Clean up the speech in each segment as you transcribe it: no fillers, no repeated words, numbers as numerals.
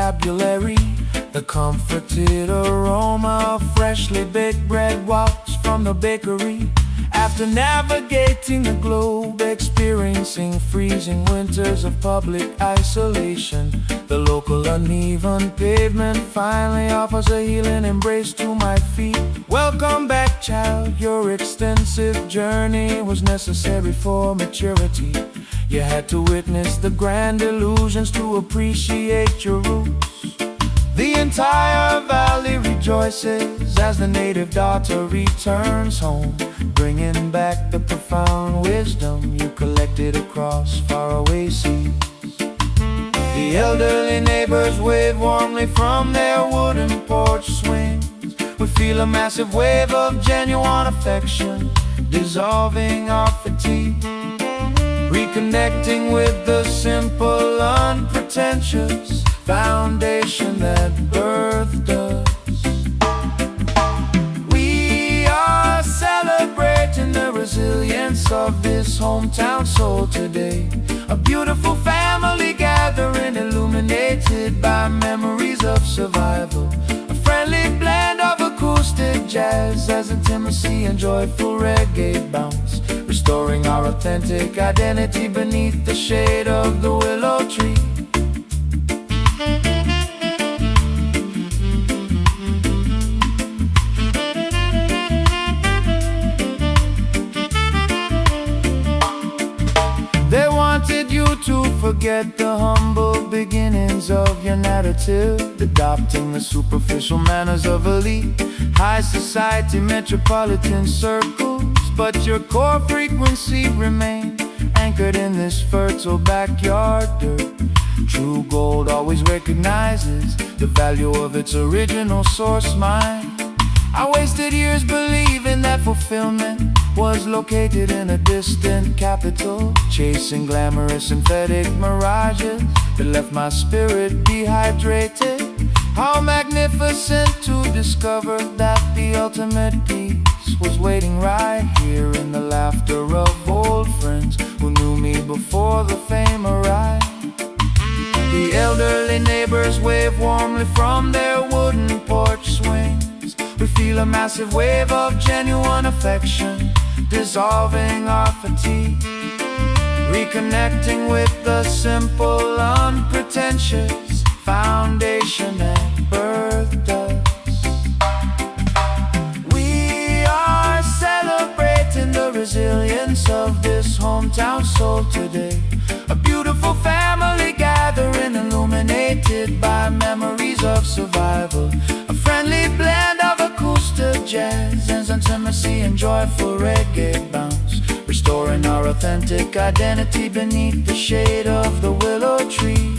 vocabulary. The comforted aroma of freshly baked bread wafts from the bakery. After navigating the globe, experiencing freezing winters of public isolation, the local uneven pavement finally offers a healing embrace to my feet. Welcome back, child. Your extensive journey was necessary for maturity. You had to witness the grand illusions to appreciate your roots. The entire valley rejoices as the native daughter returns home, bringing back the profound wisdom you collected across faraway seas. The elderly neighbors wave warmly from their wooden porch swings. We feel a massive wave of genuine affection, dissolving our fatigue, reconnecting with the simple, unpretentious foundation that birthed us. We are celebrating the resilience of this hometown soul today. A beautiful family gathering, illuminated by memories of survival. A friendly blend of acoustic jazz as intimacy and joyful reggae bounce, restoring our authentic identity beneath the shade of the willow tree. They wanted you to forget the humble beginnings of your narrative, adopting the superficial manners of elite, high society, metropolitan circles. But your core frequency remained anchored in this fertile backyard dirt. True gold always recognizes the value of its original source mine. I wasted years believing that fulfillment was located in a distant capital, chasing glamorous synthetic mirages that left my spirit dehydrated. How magnificent to discover that the ultimate peace was waiting right here in the laughter of old friends who knew me before the fame arrived. The elderly neighbors wave warmly from their wooden porch swings. We feel a massive wave of genuine affection, dissolving our fatigue, reconnecting with the simple, unpretentious foundation that birthed us. We are celebrating the resilience of this hometown soul today. A beautiful family gathering, illuminated by memories of survival. A friendly blend of acoustic jazz and intimacy and joyful reggae bounce, restoring our authentic identity beneath the shade of the willow tree.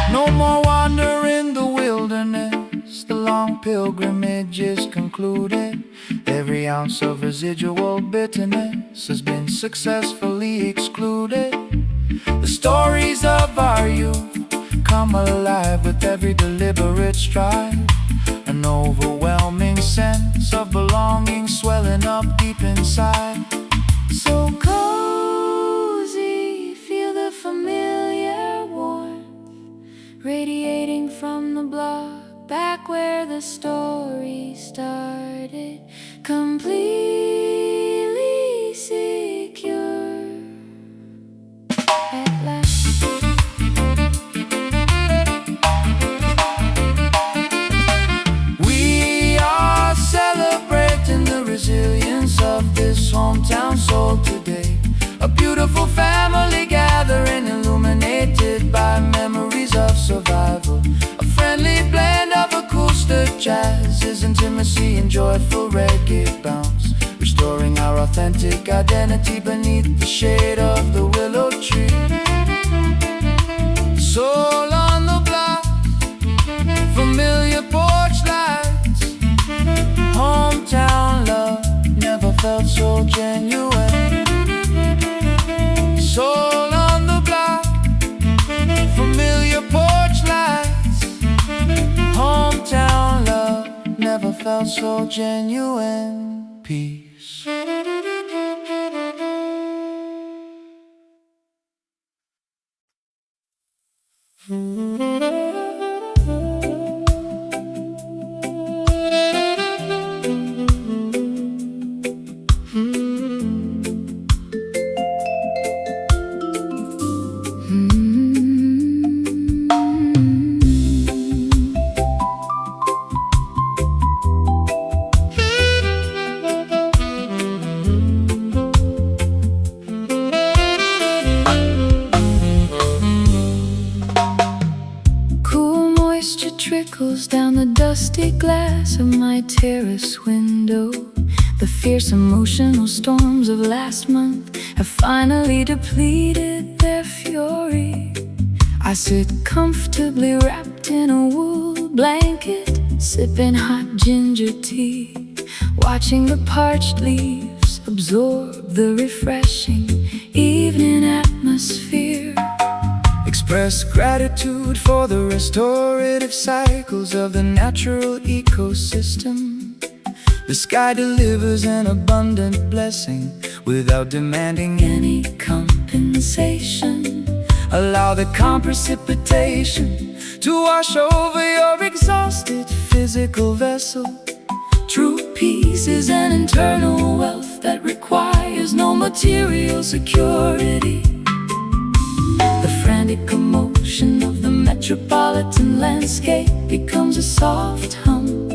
No more wander in the wilderness, the long pilgrimage is concluded. Every ounce of residual bitterness has been successfully excluded. The stories of our youth come alive with every deliberate stride. An overwhelming sense of belonging swelling up deep inside. So cozy, feel the familiar warmth radiating from the block, back where the story started, completely secure at last. We are celebrating the resilience of this hometown soul today. A beautiful family gathering, illuminated by memories of survival. A friendly blend of acoustic jazz, intimacy and joyful reggae bounce, restoring our authentic identity beneath the shade of the willow tree. Soul on the block, familiar porch lights, hometown love never felt so genuine. Soul on the block, familiar porch lights, hometown love never felt so genuine. Peace. Trickles down the dusty glass of my terrace window. The fierce emotional storms of last month have finally depleted their fury. I sit comfortably wrapped in a wool blanket, sipping hot ginger tea, watching the parched leaves absorb the refreshing evening atmosphere. Express gratitude for the restorative cycles of the natural ecosystem. The sky delivers an abundant blessing without demanding any compensation. Allow the calm precipitation to wash over your exhausted physical vessel. True peace is an internal wealth that requires no material security. The frantic commotion of the metropolitan landscape becomes a soft hum.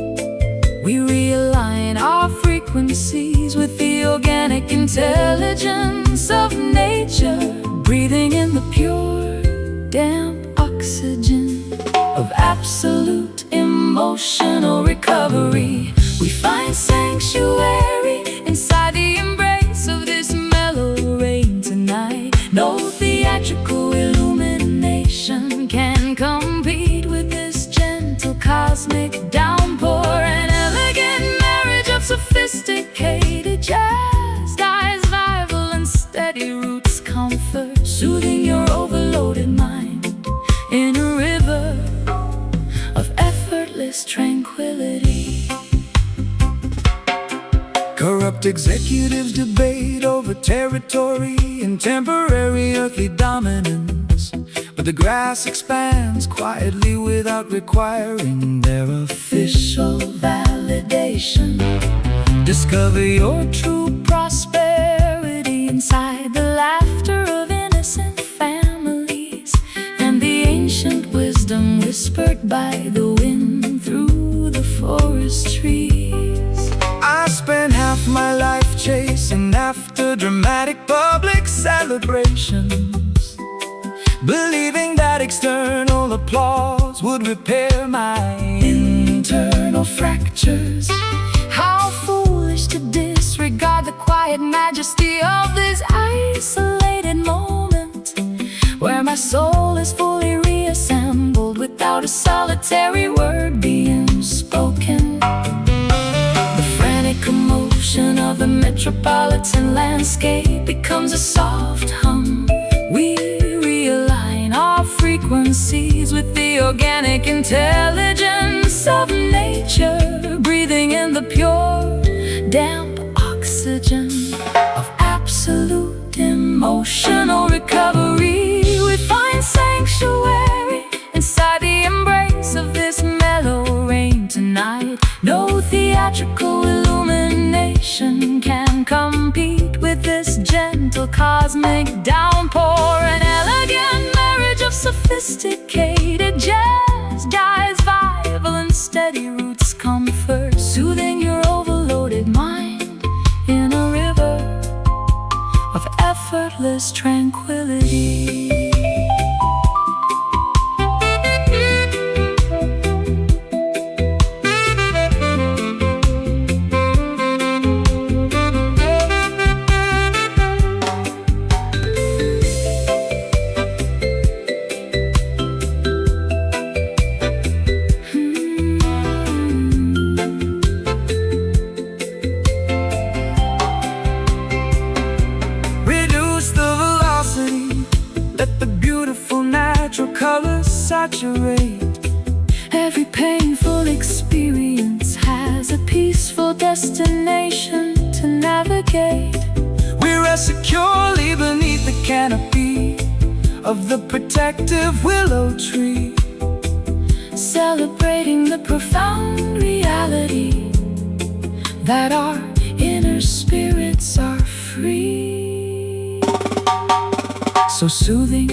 We realign our frequencies with the organic intelligence of nature, breathing in the pure, damp oxygen of absolute emotional recovery. We find sanctuary inside the embrace of this mellow rain tonight. No theatrical illumination can compete with this gentle cosmic downpour. An elegant marriage of sophisticated jazz, dyes, vival and steady roots comfort, soothing your overloaded mind in a river of effortless tranquility. Corrupt executives debate over territory and temporary earthly dominance, but the grass expands quietly without requiring their official validation. Discover your true prosperity inside the laughter of innocent families and the ancient wisdom whispered by the wind through the forest trees. I spent half my life chasing after dramatic public celebrations, believing that external applause would repair my internal fractures. How foolish to disregard the quiet majesty of this isolated moment, where my soul is fully reassembled without a solitary word being spoken. Commotion of the metropolitan landscape becomes a soft hum. We realign our frequencies with the organic intelligence of nature, breathing in the pure, damp oxygen of absolute emotional recovery. We find sanctuary inside the embrace of this mellow rain tonight. No theatrical illumination can compete with this gentle cosmic downpour. An elegant marriage of sophisticated jazz, dyes, vival and steady roots comfort, soothing your overloaded mind in a river of effortless tranquility. charade. Every painful experience has a peaceful destination to navigate. We rest securely beneath the canopy of the protective willow tree, celebrating the profound reality that our inner spirits are free. So soothing,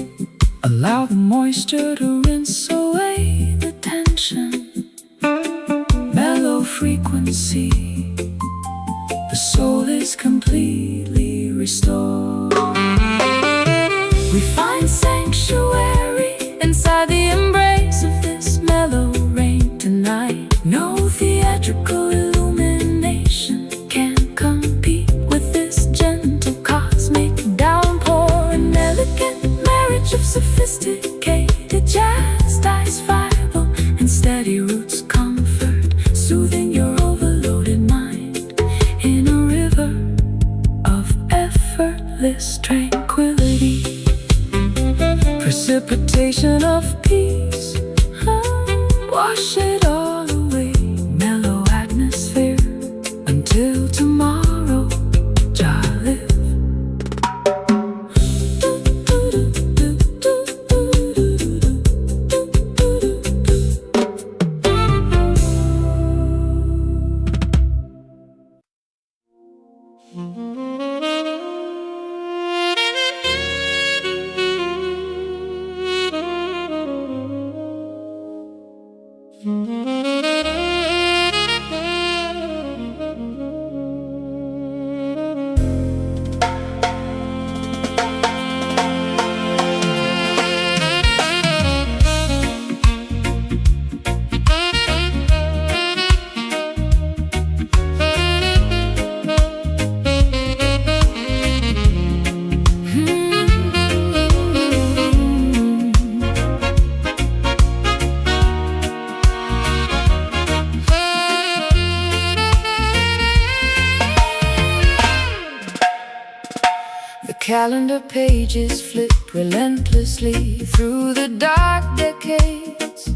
allow the moisture to rinse away the tension. Mellow frequency, the soul is completely restored. We find sanctuary inside the embrace of this mellow rain tonight. No theatrical illumination can compete with this gentle cosmic downpour. An elegant marriage of sophisticated jazz, styles viable and steady roots comfort, soothing your overloaded mind in a river of effortless tranquility. Precipitation of peace, wash it all away. Mellow atmosphere until tomorrow, Jah live. Calendar pages flip relentlessly through the dark decades.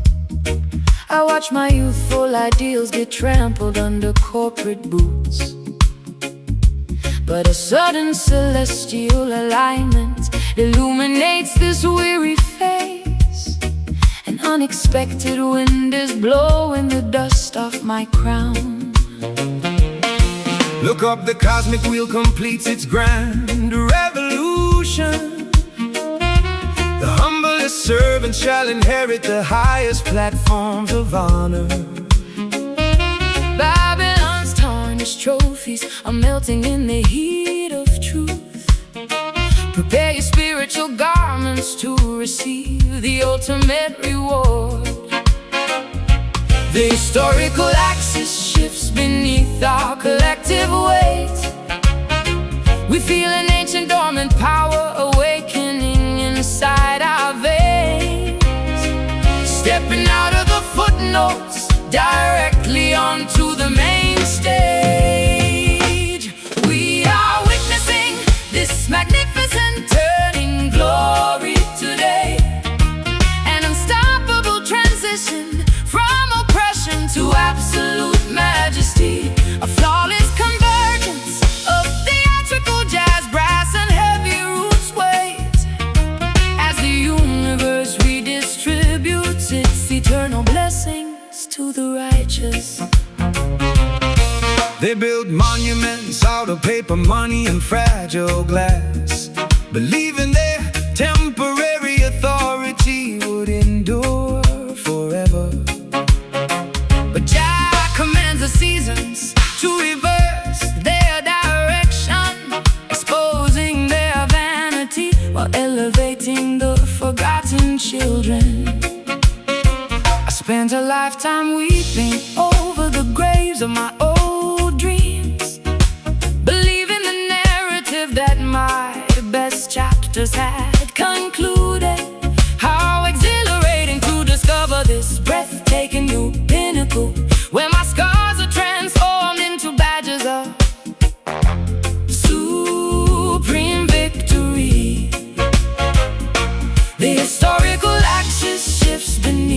I watch my youthful ideals get trampled under corporate boots. But a sudden celestial alignment illuminates this weary face. An unexpected wind is blowing the dust off my crown. Look up, the cosmic wheel completes its grand revolution. The humblest servant shall inherit the highest platforms of honor. Babylon's tarnished trophies are melting in the heat of truth. Prepare your spiritual garments to receive the ultimate reward. The historical axis shifts beneath our collective weight. We feel an ancient dormant power awakening inside our veins. Stepping out of the footnotes directly onto the main stage. We are witnessing this magnificent turning glory today. An unstoppable transition from oppression to absolute majesty. A flawless convergence of theatrical jazz, brass and heavy roots weight. As the universe redistributes its eternal blessings to the righteous. They build monuments out of paper, money and fragile glass, believing their temporary authority would endure forever. But Jah commands the seasons to reverse their direction, exposing their vanity while elevating the forgotten children. I spent a lifetime weeping over the graves of my old dreams, believing the narrative that my best chapters had concluded. How exhilarating to discover this breathtaking new pinnacle, where my scars are transformed into badges of supreme victory. The historical axis shifts beneath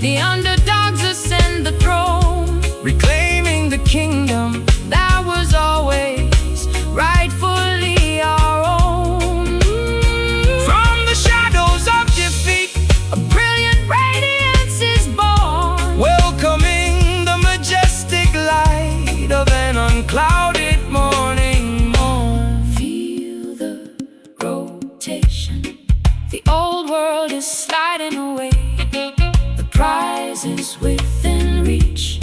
The underdogs ascend the throne, reclaiming the kingdom that was always rightfully our own. from the shadows of defeat, A brilliant radiance is born, welcoming the majestic light of an unclouded morning morn. feel the rotation. The old world is sliding away. The prize is within reach.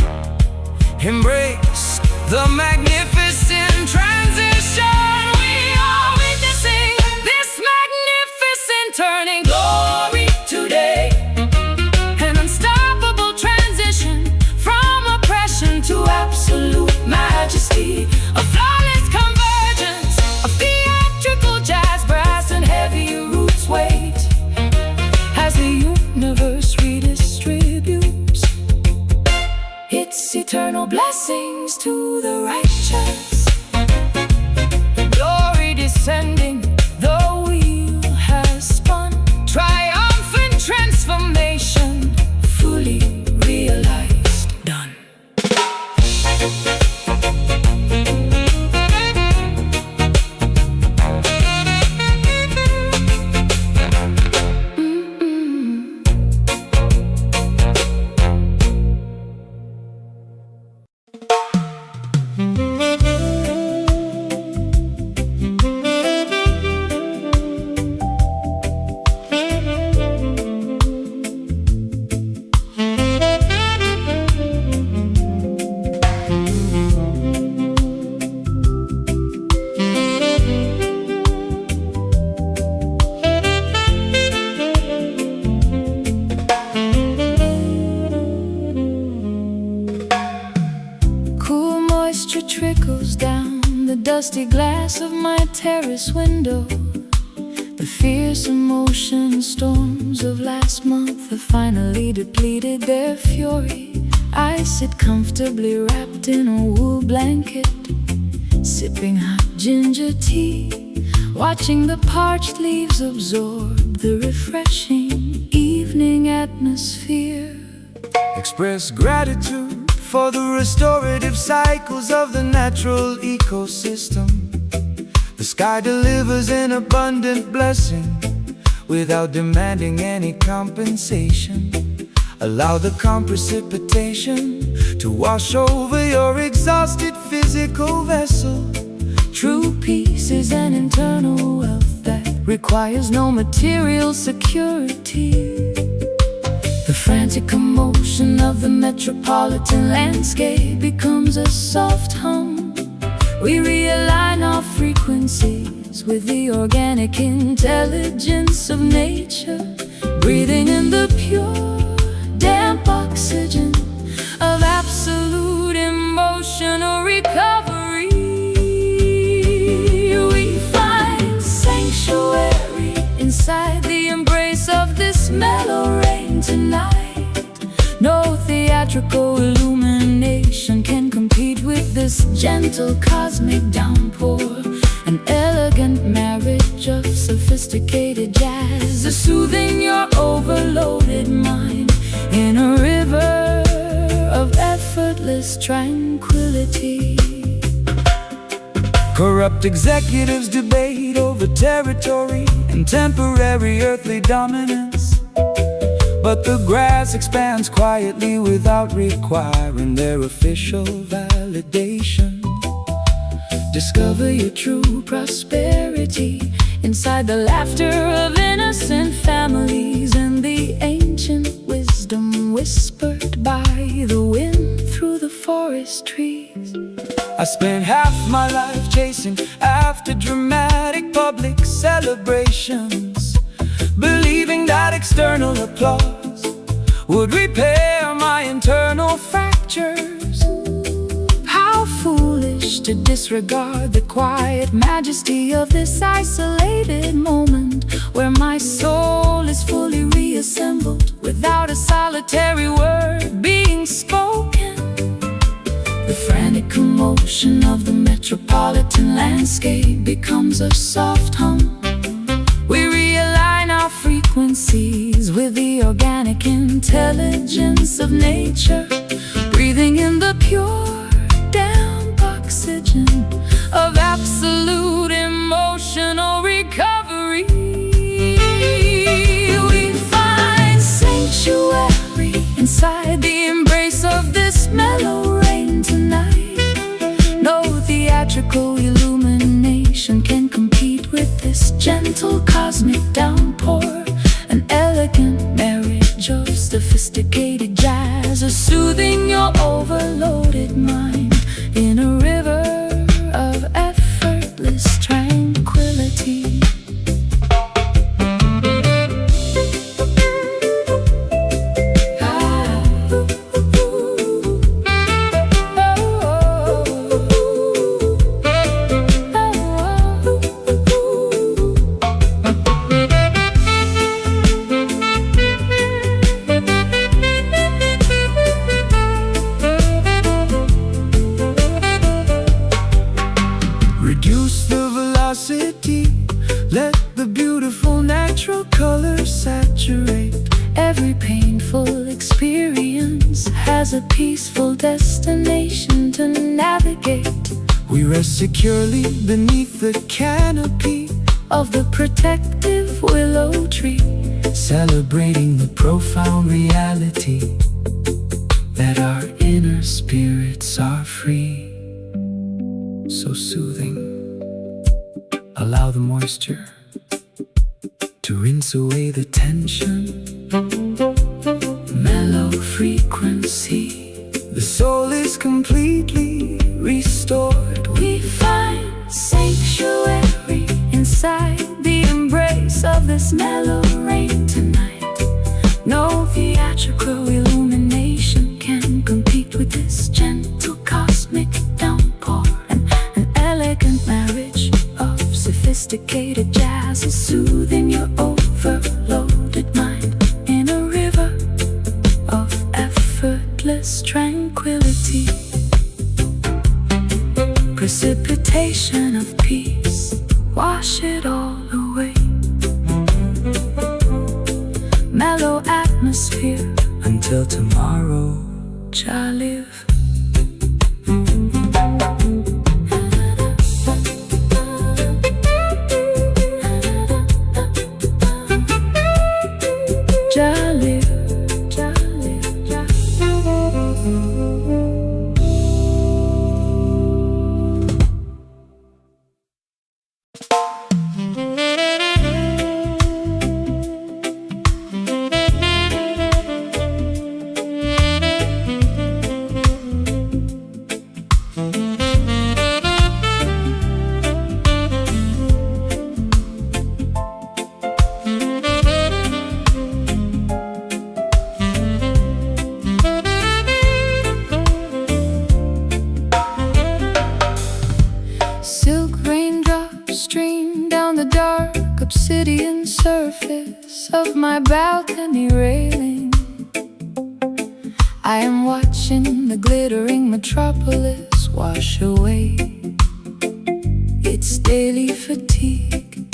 Embrace the magnificent transition. We are witnessing this magnificent turning. Glory today. An unstoppable transition from oppression to absolute majesty. A flawless convergence of theatrical jazz, brass, and heavy roots weight as the universe redistributes its eternal blessings to the righteous. Glory descending, the wheel has spun. Triumphant transformation, fully realized, done. Cool moisture trickles down the dusty glass of my terrace window. The fierce emotion storms of last month have finally depleted their fury. I sit comfortably wrapped in a wool blanket, sipping hot ginger tea, watching the parched leaves absorb the refreshing evening atmosphere. Express gratitude for the restorative cycles of the natural ecosystem. The sky delivers an abundant blessing without demanding any compensation. Allow the calm precipitation to wash over your exhausted physical vessel. True peace is an internal wealth that requires no material security. The frantic commotion of the metropolitan landscape becomes a soft hum. We realign our frequencies with the organic intelligence of nature, breathing in the pure, damp oxygen of absolute emotional recovery. We find sanctuary inside the embrace of this mellow rain tonight. No theatrical illumination can compete with this gentle cosmic downpour. An elegant marriage of sophisticated jazz is soothing your overloaded mind in a river of effortless tranquility. Corrupt executives debate over territory and temporary earthly dominance, but the grass expands quietly without requiring their official validation. Discover your true prosperity inside the laughter of innocent families and the ancient wisdom whispered by the wind through the forest trees. I spent half my life chasing after dramatic public celebrations, believing that external applause would repair my internal fractures. How foolish to disregard the quiet majesty of this isolated moment, where my soul is fully reassembled without a solitary word being spoken. The frantic commotion of the metropolitan landscape becomes a soft hum. We realign our frequencies with the organic intelligence intelligence of nature, breathing in the pure, damp oxygen of absolute emotional recovery. We find sanctuary inside the embrace of this mellow rain tonight. No theatrical illumination can compete with this gentle cosmic downpour. An elegant marriage of sophisticated jazz is soothing your overloaded mind in a river of effortless tranquility. Reduce the velocity, let the beautiful natural colors saturate. Every painful experience has a peaceful destination to navigate. We rest securely beneath the canopy Of the protective willow tree, celebrating the profound reality that our inner spirits are free. So soothing. Allow the moisture to rinse away the tension. Mellow frequency, the soul is completely restored. we find sanctuary inside the embrace of this mellow rain tonight. No theatrical illumination can compete with this gentle cosmic downpour. An elegant marriage of sophisticated jazz is soothing your overloaded mind in a river of effortless tranquility. Precipitation of peace, wash it all away. Mellow atmosphere Until tomorrow, shall live. Silk raindrops stream down the dark obsidian surface of my balcony railing. I am watching the glittering metropolis wash away its daily fatigue.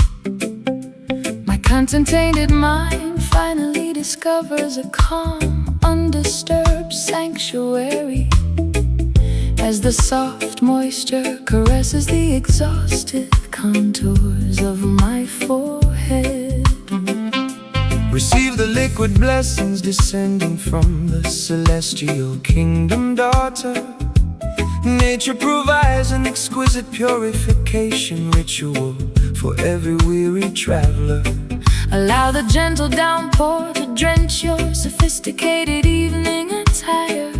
My content-tainted mind finally discovers a calm, undisturbed sanctuary as the soft moisture caresses the exhausted contours of my forehead. receive the liquid blessings descending from the celestial kingdom, daughter. Nature provides an exquisite purification ritual for every weary traveler. Allow the gentle downpour to drench your sophisticated evening attire,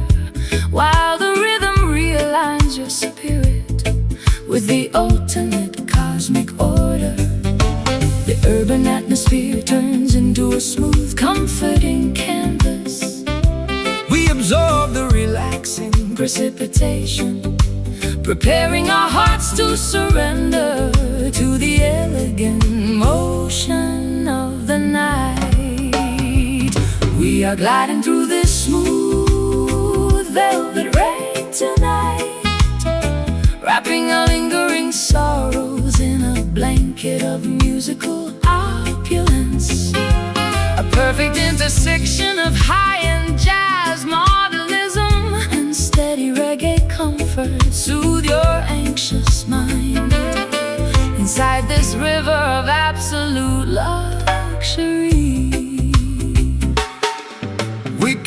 while the rhythm realigns your spirit with the ultimate cosmic order. The urban atmosphere turns into a smooth, comforting canvas. We absorb the relaxing Precipitation, preparing our hearts to surrender to the elegant motion of the night. We are gliding through this smooth velvet rain tonight, wrapping our lingering sorrows in a blanket of musical opulence. A perfect intersection of high and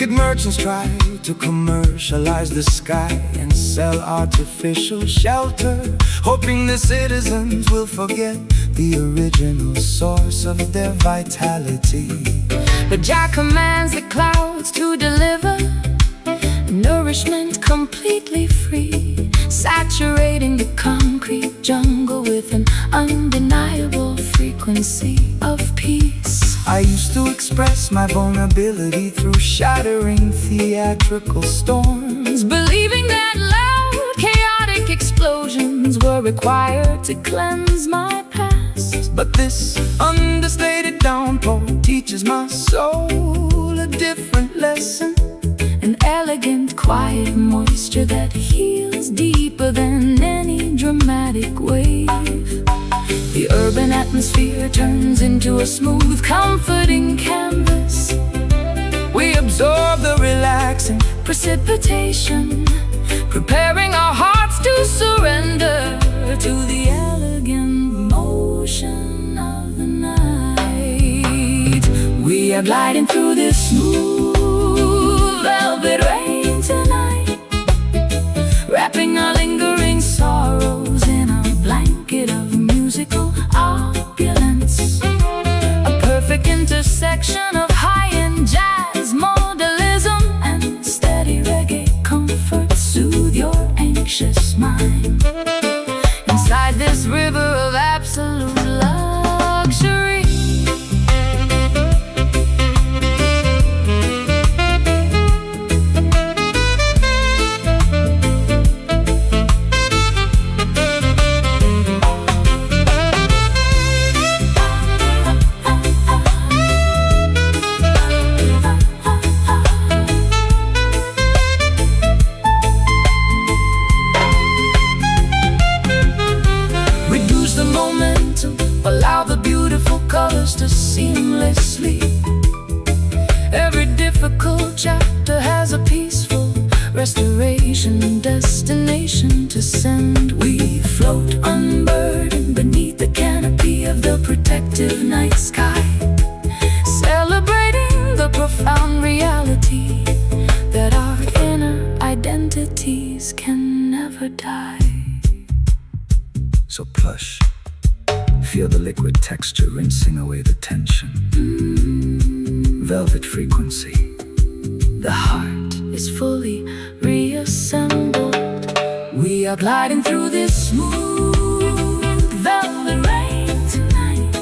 Wicked merchants try to commercialize the sky and sell artificial shelter, hoping the citizens will forget the original source of their vitality. But Jah commands the clouds to deliver nourishment completely free, saturating the concrete jungle with an undeniable frequency of peace. I used to express my vulnerability through shattering theatrical storms, believing that loud, chaotic explosions were required to cleanse my past. but this understated downpour teaches my soul a different lesson. An elegant, quiet moisture that heals deeper than any dramatic wave. The urban atmosphere turns into a smooth, comforting canvas. We absorb the relaxing Precipitation, preparing our hearts to surrender to the elegant motion of the night. We are gliding through this smooth velvet rain tonight, wrapping our lingering sorrows in a blanket of musical opulence. A perfect intersection of high-end jazz, modalism, and steady reggae comfort. Soothe your anxious mind inside this river of absolute luxury. Allow the beautiful colors to seamlessly. Every difficult chapter has a peaceful restoration destination to send. We float unburdened beneath the canopy of the protective night sky, celebrating the profound reality that our inner identities can never die. so plush. Feel the liquid texture rinsing away the tension. Velvet frequency. The heart is fully reassembled. We are gliding through this smooth velvet rain tonight,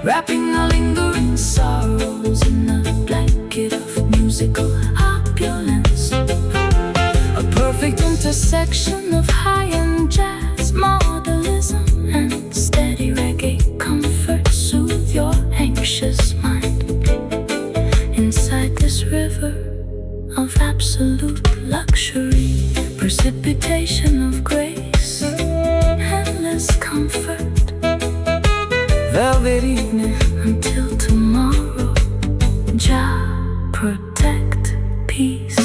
wrapping our lingering sorrows in a blanket of musical opulence. A perfect intersection of high-end jazz, modalism, and steady reggae comfort. Soothe your anxious mind inside this river of absolute luxury. Precipitation of grace, endless comfort. Velvet evening Until tomorrow, Jah protect peace.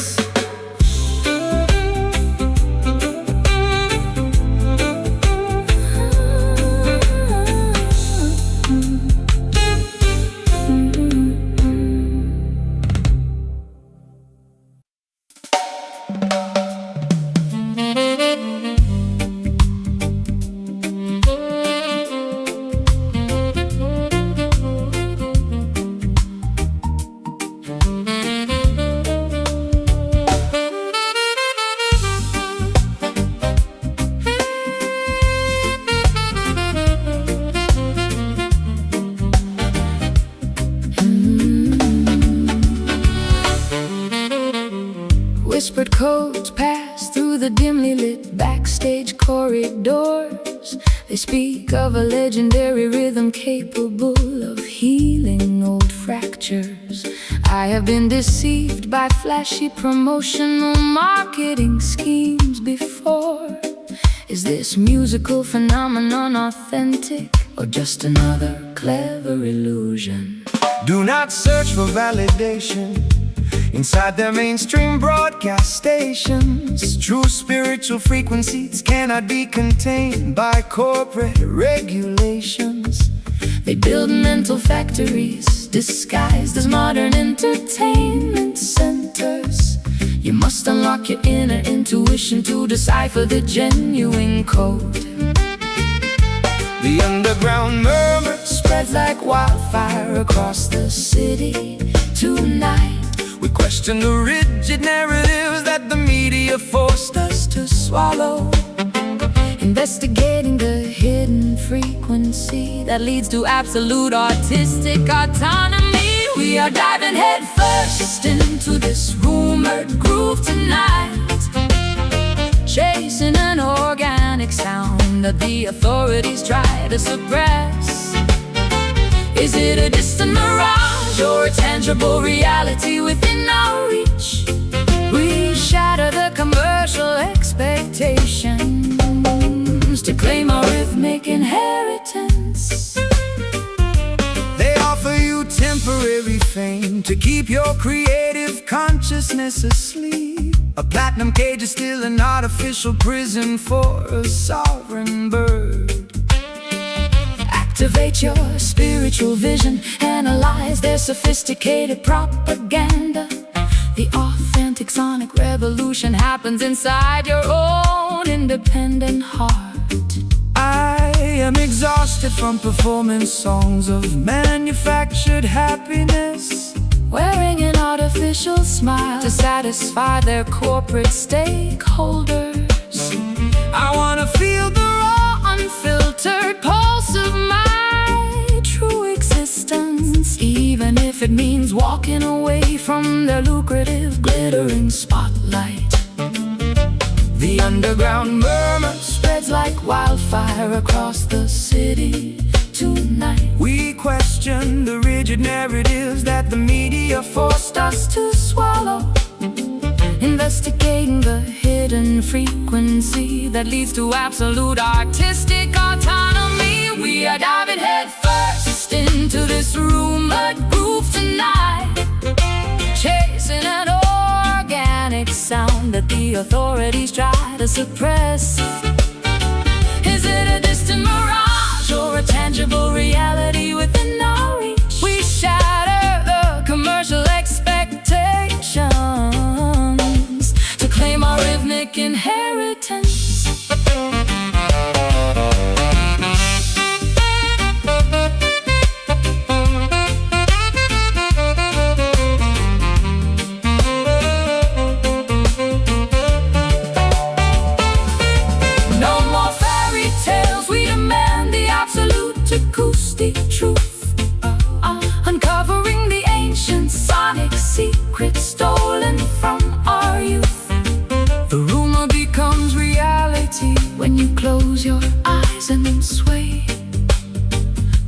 Whispered codes pass through the dimly lit backstage corridors. They speak of a legendary rhythm capable of healing old fractures. I have been deceived by flashy promotional marketing schemes before. Is this musical phenomenon authentic, or just another clever illusion? Do not search for validation inside their mainstream broadcast stations. True spiritual frequencies cannot be contained by corporate regulations. They build mental factories disguised as modern entertainment centers. You must unlock your inner intuition to decipher the genuine code. The underground murmur Spreads like wildfire across the city tonight. We question the rigid narratives that the media forced us to swallow. Investigating the hidden frequency that leads to absolute artistic autonomy. We are diving headfirst into this rumored groove tonight, chasing an organic sound that the authorities try to suppress. Is it a distant mirage or a tangible reality within our reach? We shatter the commercial expectations to claim our rhythmic inheritance. They offer you temporary fame to keep your creative consciousness asleep. A platinum cage is still an artificial prison for a sovereign bird. Activate your spiritual vision, analyze their sophisticated propaganda. The authentic sonic revolution happens inside your own independent heart. I am exhausted from performing songs of manufactured happiness, wearing an artificial smile to satisfy their corporate stakeholders. I wanna feel the Raw, unfiltered pulse of my true existence, even if it means walking away from their lucrative, glittering spotlight. The underground murmur Spreads like wildfire across the city tonight. We question the rigid narratives that the media Forced us to swallow. Investigating the hidden frequency that leads to absolute artistic autonomy. We are diving headfirst into this rumored groove tonight, chasing an organic sound that the authorities try to suppress. Is it a distant mirage or a tangible reality within our reach? We shatter the commercial expectations to claim our rhythmic inheritance. Acoustic truth, uncovering the ancient sonic secrets stolen from our youth. The rumor becomes reality When you close your eyes and then sway,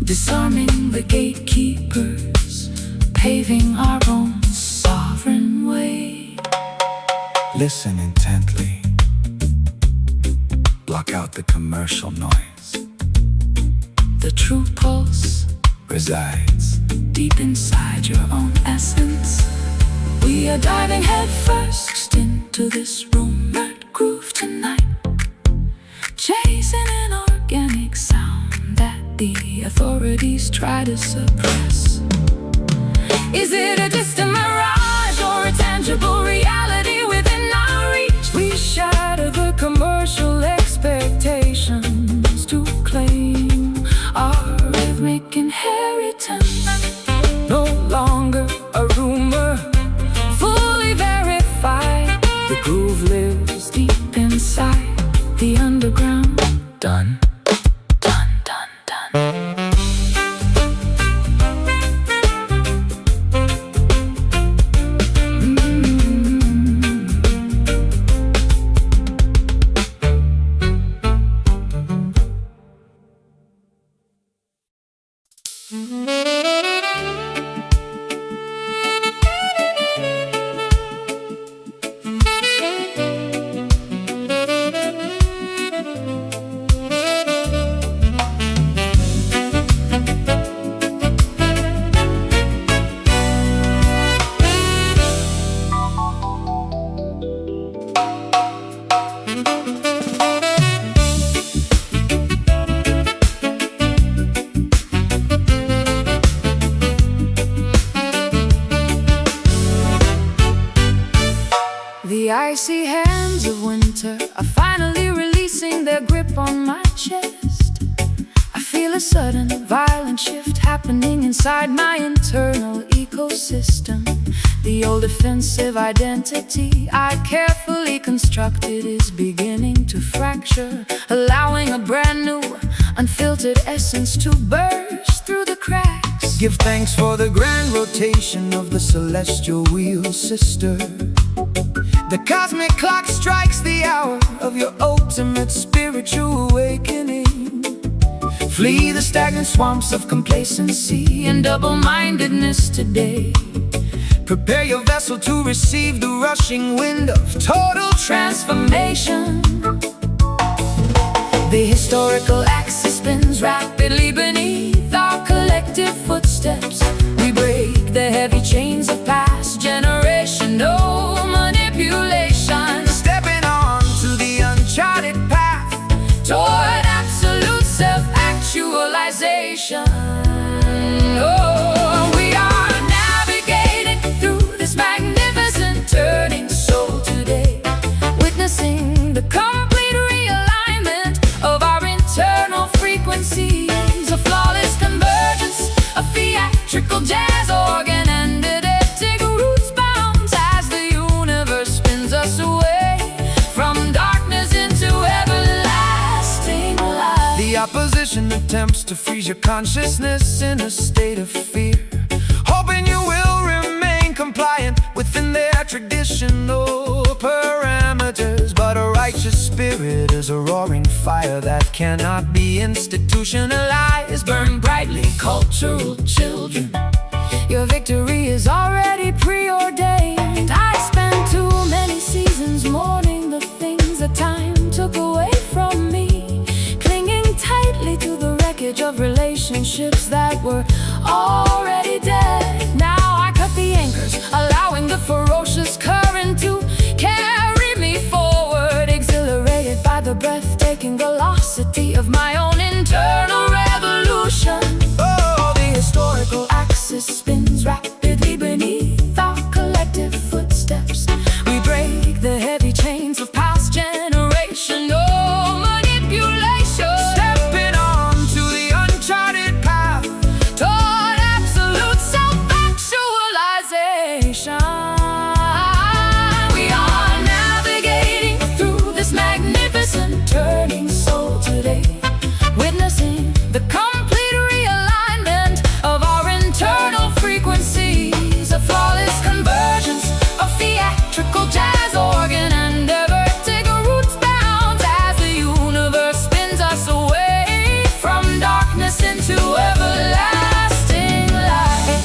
disarming the gatekeepers, paving our own sovereign way. Listen intently. Block out the commercial noise. The true pulse Resides deep inside your own essence. We are diving headfirst into this rumored groove tonight, chasing an organic sound that the authorities try to suppress. Is it a distant mirage or a tangible reality within our reach? We shatter the commercial expectations to claim our rhythmic inheritance. no longer a rumor, Fully verified, the groove lives deep inside the underground. done. Dun, dun, dun. grip on my chest. I feel a sudden violent shift happening inside my internal ecosystem. The old defensive identity I carefully constructed is beginning to fracture, allowing a brand new, unfiltered essence to burst through the cracks. Give thanks for the grand rotation of the celestial wheel, sister. The cosmic clock strikes the hour of your ultimate spiritual awakening. Flee the stagnant swamps of complacency and double-mindedness today. Prepare your vessel to receive the rushing wind of total transformation. The historical axis spins rapidly beneath our collective footsteps. We break the heavy chains of past generation, no manipulation. Stepping on to the uncharted path toward absolute self-actualization. Oh, we are navigating through this magnificent turning soul today, witnessing the complete realignment of our internal frequencies, a flawless convergence of theatrical jazz organ and eidetic roots bounds as the universe spins us away from darkness into everlasting light. The opposition attempts to freeze your consciousness in a state of fear, hoping you will remain compliant within their traditional parameters. But a righteous spirit is a roaring fire that cannot be institutionalized. Burn brightly, cultural children. Your victory is already preordained. I spent too many seasons mourning the things that time took away from me, clinging tightly to the wreckage of relationships that were already dead. Now I cut the anchors, allowing the ferocious current to carry me forward, exhilarated by the breathtaking velocity of my own internal revolution. Oh, The historical axis spins rapidly beneath our collective footsteps. We break the heavy chains of past generation, no manipulation. stepping on to the uncharted path. Toward absolute self-actualization. We are navigating through this magnificent turning soul today, witnessing the complete realignment of our internal frequencies, a flawless convergence of theatrical jazz organ and eidetic roots bounds as the universe spins us away from darkness into everlasting light.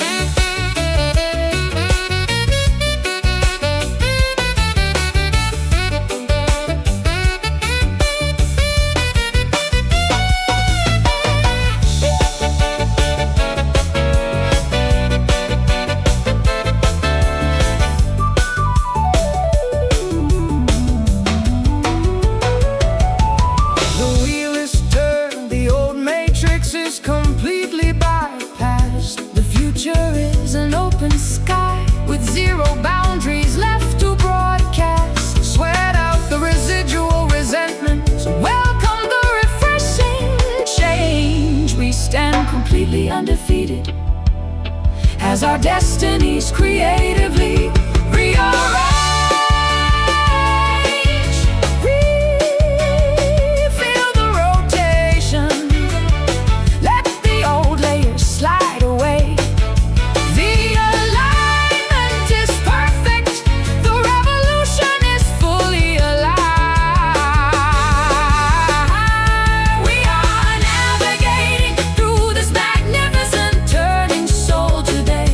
The wheel is turned, the old matrix is completely bypassed. The future is an open sky with zero boundaries left to broadcast. Sweat out the residual resentment. Welcome the refreshing change. We stand completely undefeated as our destinies creatively rearrange. Feel the rotation. Let the old layers slide away. The alignment is perfect. The revolution is fully alive. We are navigating through this magnificent turning soul today,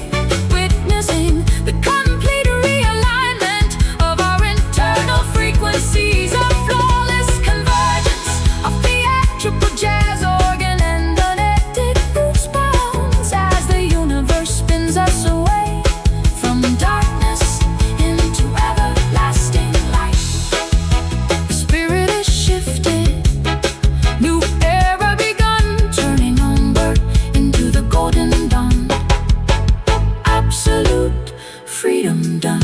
witnessing the complete realignment of our internal frequencies, a flawless convergence of theatrical jazz organ and eidetic roots bounds as the universe spins us away from darkness into everlasting light. The spirit is shifted, new era begun, turning umber into the golden dawn. Absolute freedom done.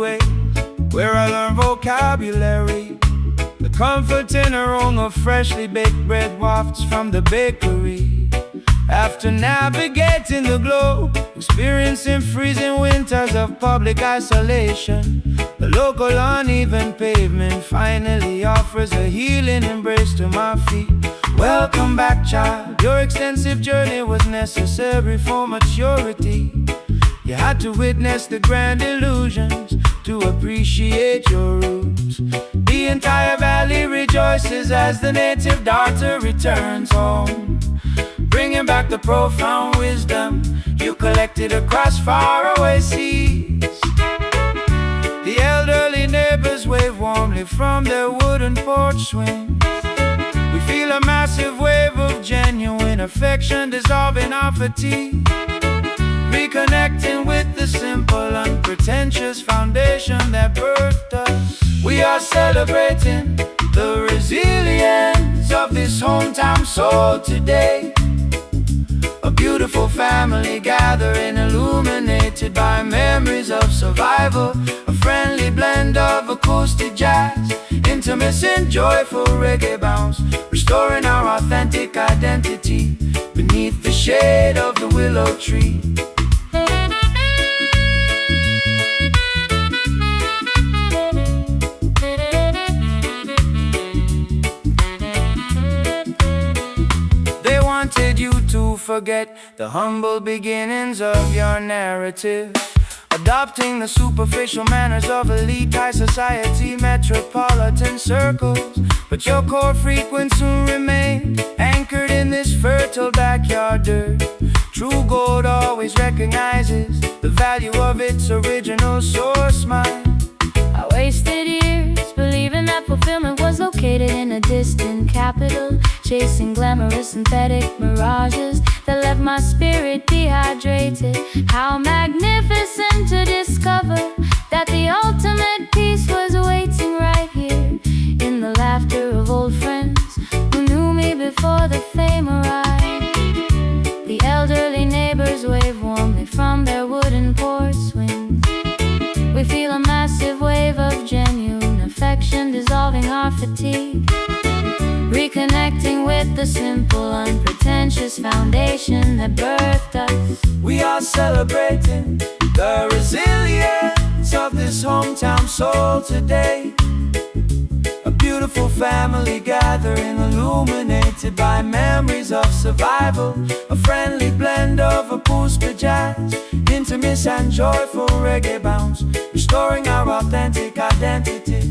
way, where I learn vocabulary. The comfort in aroma of freshly baked bread wafts from the bakery. After navigating the globe, experiencing freezing winters of public isolation, the local uneven pavement finally offers a healing embrace to my feet. Welcome back, child. Your extensive journey was necessary for maturity. You had to witness the grand illusions to appreciate your roots. The entire valley rejoices as the native daughter returns home, bringing back the profound wisdom you collected across faraway seas. The elderly neighbors wave warmly from their wooden porch swings. We feel a massive wave of genuine affection dissolving our fatigue, reconnecting with the simple, unpretentious foundation that birthed us. We are celebrating the resilience of this hometown soul today. A beautiful family gathering, illuminated by memories of survival. A friendly blend of acoustic jazz, intimacy and joyful reggae bounce, restoring our authentic identity beneath the shade of the willow tree. They wanted you to forget the humble beginnings of your narrative, adopting the superficial manners of elite high society metropolitan circles. But your core frequency remained anchored in this fertile backyard dirt. True gold always recognizes the value of its original source mine. I wasted years believing that fulfillment was located in a distant capital, chasing glamorous synthetic mirages that left my spirit dehydrated. How magnificent to discover that the ultimate peace was waiting right here, in the laughter of old friends who knew me before the fame arrived. The elderly neighbors wave warmly from their wooden porch swings. We feel a massive wave of genuine affection dissolving our fatigue, reconnecting with the simple, unpretentious foundation that birthed us. We are celebrating the resilience of this hometown soul today. A beautiful family gathering, illuminated by memories of survival. A friendly blend of acoustic jazz, intimacy and joyful reggae bounce, restoring our authentic identity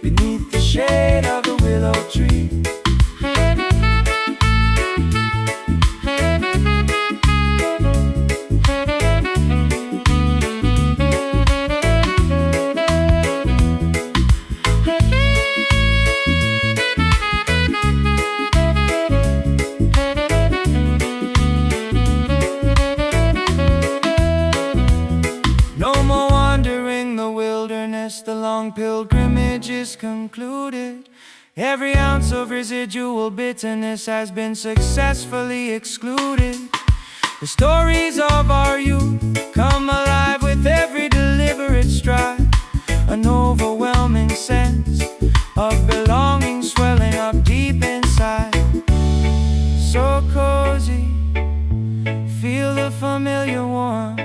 beneath the shade of the willow tree. The long pilgrimage is concluded. Every ounce of residual bitterness has been successfully excluded. The stories of our youth come alive with every deliberate stride. An overwhelming sense of belonging swelling up deep inside. So cozy, feel the familiar warmth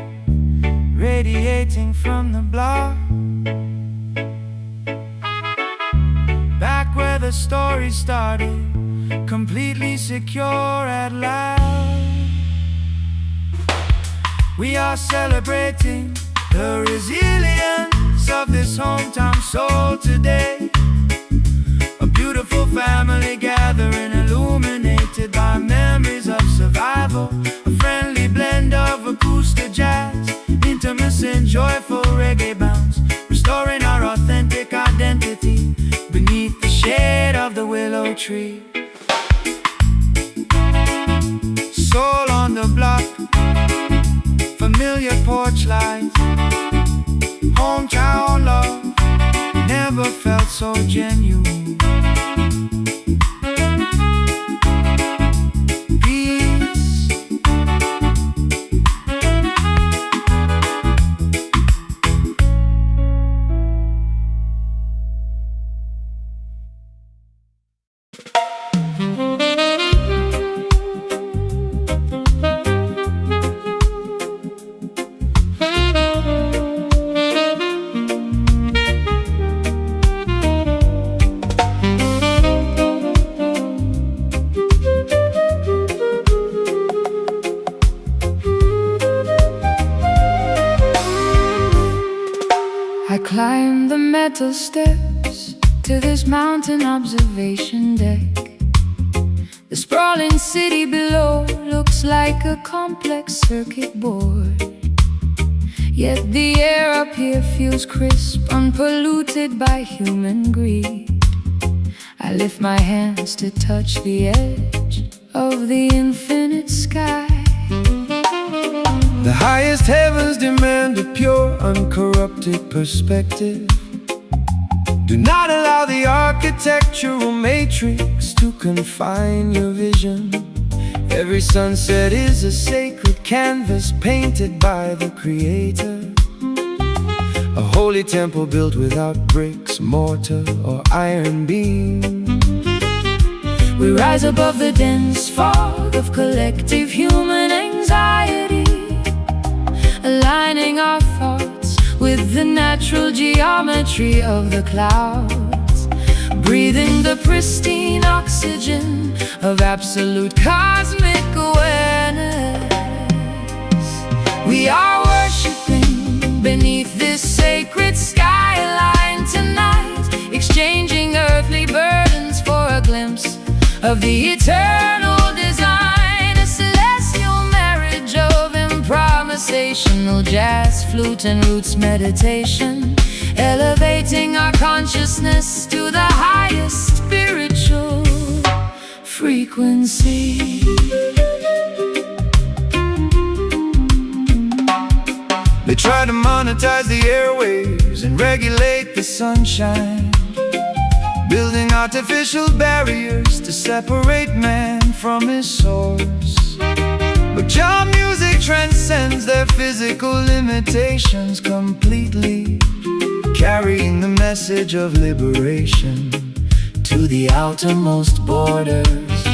radiating from the block. Back where the story started, completely secure at last. We are celebrating the resilience of this hometown soul today. A beautiful family gathering, illuminated by memories of survival. A friendly blend of acoustic jazz, intimacy and joyful reggae bounce, restoring our authentic identity beneath the shade of the willow tree. Soul on the block, familiar porch lights, hometown love, never felt so genuine. Peace, I climb the metal steps to this mountain observation deck. The sprawling city below looks like a complex circuit board. Yet the air up here feels crisp, unpolluted by human greed. I lift my hands to touch the edge of the infinite sky. The highest heavens demand a pure, uncorrupted perspective. Do not allow the architectural matrix to confine your vision. Every sunset is a sacred canvas painted by the Creator. A holy temple built without bricks, mortar, or iron beams. We rise above the dense fog of collective human anxiety, aligning our thoughts with the natural geometry of the clouds, breathing the pristine oxygen of absolute cosmic awareness. We are worshiping beneath this sacred skyline tonight, exchanging earthly burdens for a glimpse of the eternal design. A celestial marriage of improvisational jazz, flute and roots meditation, elevating our consciousness to the highest spiritual frequency. They try to monetize the airwaves and regulate the sunshine, building artificial barriers to separate man from his source. But your music transcends their physical limitations completely, carrying the message of liberation to the outermost borders.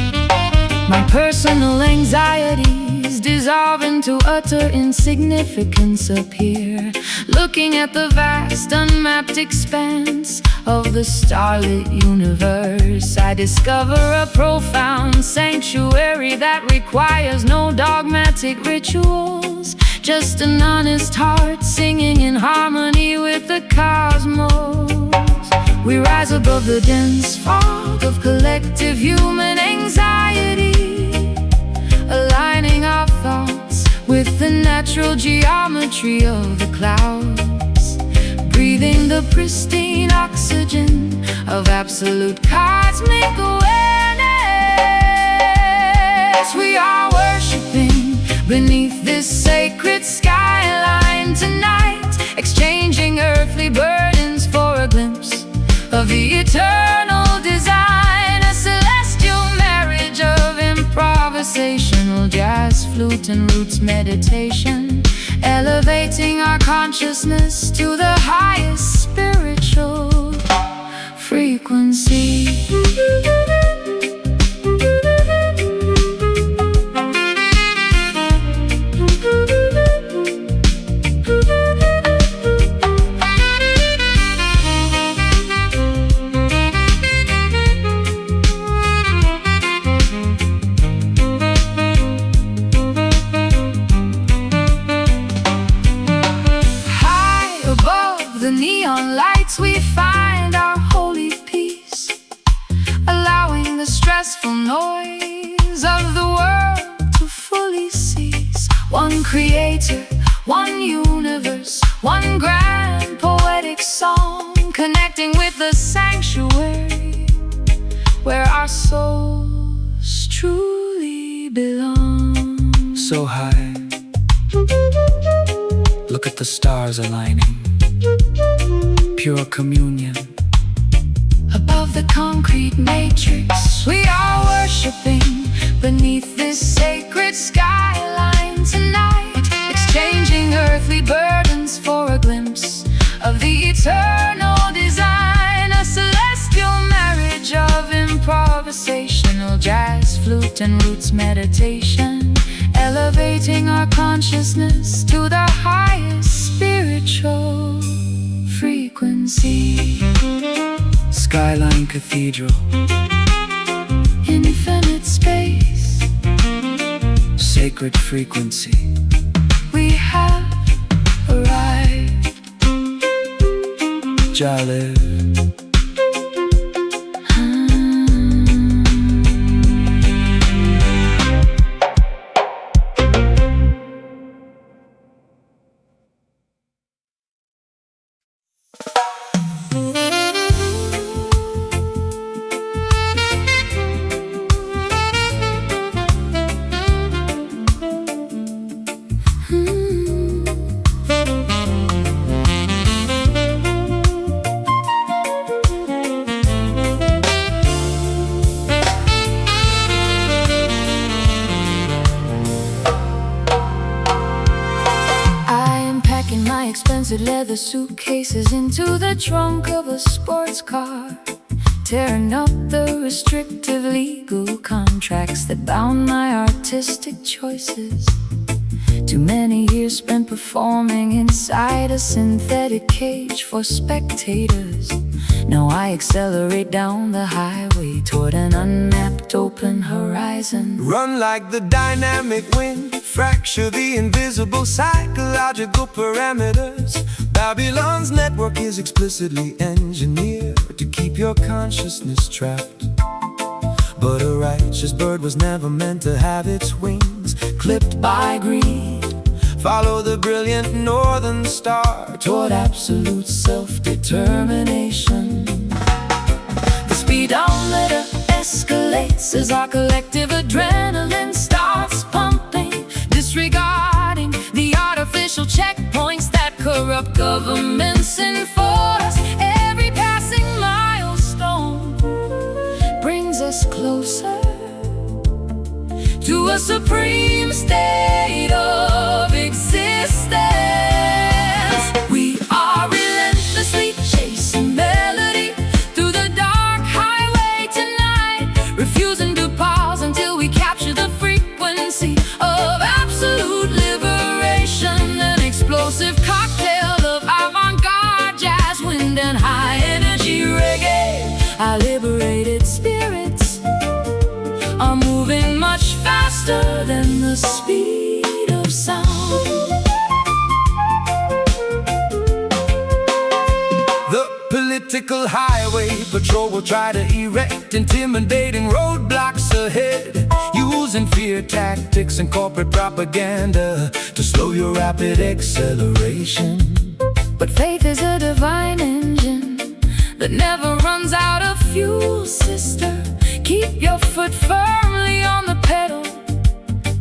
My personal anxieties dissolve into utter insignificance up here, looking at the vast unmapped expanse of the starlit universe. I discover a profound sanctuary that requires no dogmatic rituals, just an honest heart singing in harmony with the cosmos. We rise above the dense fog of collective human anxiety, aligning our thoughts with the natural geometry of the clouds, breathing the pristine oxygen of absolute cosmic awareness. We are worshiping beneath this sacred skyline tonight, exchanging earthly burdens for a glimpse of the eternal design. A celestial marriage of improvisational jazz, flute and roots meditation, elevating our consciousness to the highest spiritual frequency. The neon lights, we find our holy peace, allowing the stressful noise of the world to fully cease. One creator, one universe, one grand poetic song, connecting with the sanctuary where our souls truly belong. So high, look at the stars aligning, pure communion. Above the concrete matrix, we are worshiping beneath this sacred skyline tonight, exchanging earthly burdens for a glimpse of the eternal design. A celestial marriage of improvisational jazz, flute and roots meditation, elevating our consciousness to the highest spiritual frequency. Skyline Cathedral, infinite space, sacred frequency. We have arrived. which I live. Expensive leather suitcases into the trunk of a sports car, tearing up the restrictive legal contracts that bound my artistic choices. Too many years spent performing inside a synthetic cage for spectators. Now I accelerate down the highway toward an unmapped open horizon. Run like the dynamic wind, fracture the invisible psychological parameters. Babylon's network is explicitly engineered to keep your consciousness trapped. But a righteous bird was never meant to have its wings clipped by greed. Follow the brilliant northern star toward absolute self-determination. The speedometer escalates as our collective adrenaline starts pumping, disregarding the artificial checkpoints that corrupt governments enforce. Every passing milestone brings us closer to a supreme state of existence. We are relentlessly chasing melody through the dark highway tonight, refusing to pause until we capture the frequency of absolute liberation. An explosive cocktail of avant-garde jazz, wind and high-energy reggae. Our liberated spirits are moving much faster than the speed of sound. The political highway patrol will try to erect intimidating roadblocks ahead, using fear tactics and corporate propaganda to slow your rapid acceleration. But faith is a divine engine that never runs out of fuel, sister. Keep your foot firmly on the pedal.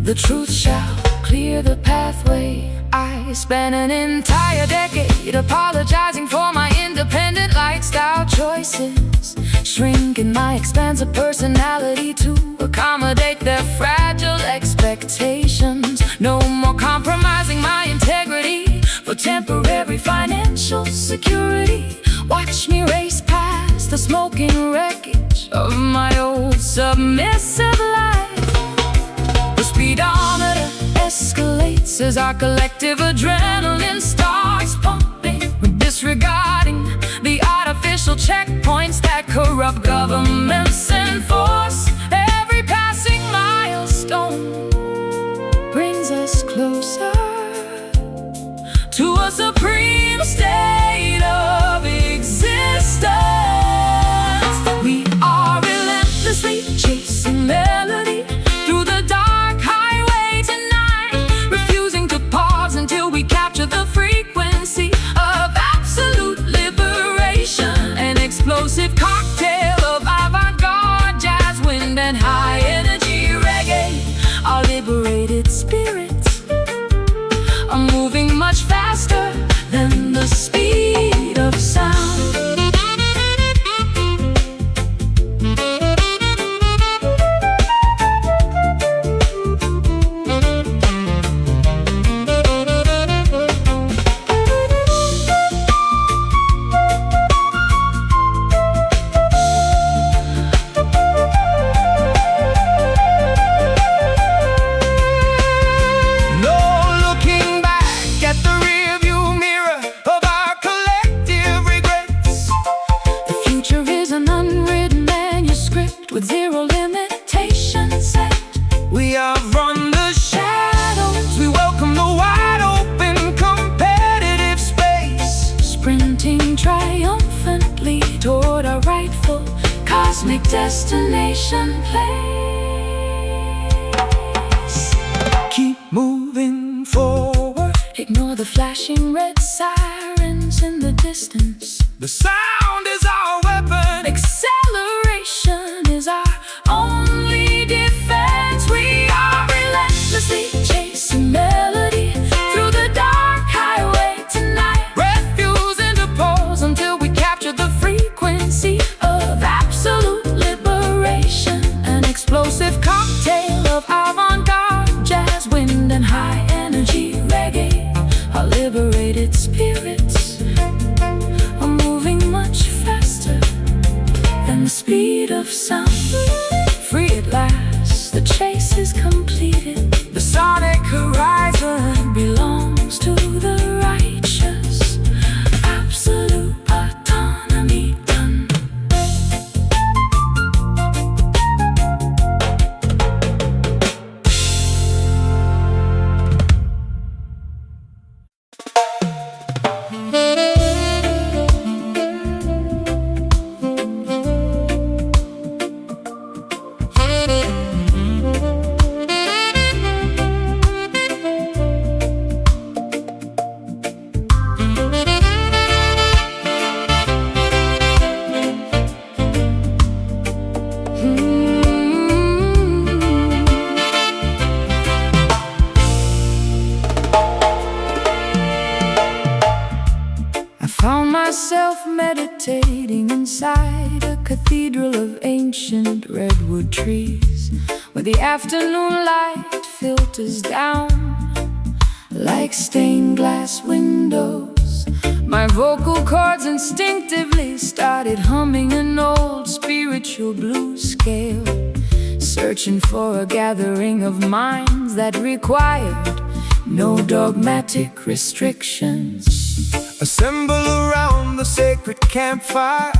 The truth shall clear the pathway. I spent an entire decade apologizing for my independent lifestyle choices, shrinking my expansive personality to accommodate their fragile expectations. No more compromising my integrity for temporary financial security. Watch me race past the smoking wreckage of my old submissive life. The speedometer escalates as our collective adrenaline starts pumping, disregarding the artificial checkpoints that corrupt governments enforce. Every passing milestone brings us closer to a supreme state of existence. We are relentlessly chasing melody through the dark highway tonight, refusing to pause until we capture the frequency of absolute liberation. An explosive cocktail of avant-garde cosmic destination place. Keep moving forward. Ignore the flashing red sirens in the distance. The sound is our weapon. Acceleration is our only defense. We are relentlessly chasing melody through the dark highway tonight. Refuse interpose Until we capture the frequency of absolute liberation. An explosive cocktail of avant-garde jazz, wind and high energy reggae. Our liberated spirits are moving much faster than the speed of sound. Free at last, the chase is completed. the sonic Horizon belongs to the righteous. Absolute autonomy done. I found myself meditating inside a cathedral of ancient redwood trees, where the afternoon light filters down like stained glass windows. My vocal cords instinctively started humming an old spiritual blues scale, searching for a gathering of minds that required no dogmatic restrictions. assemble around the sacred campfire,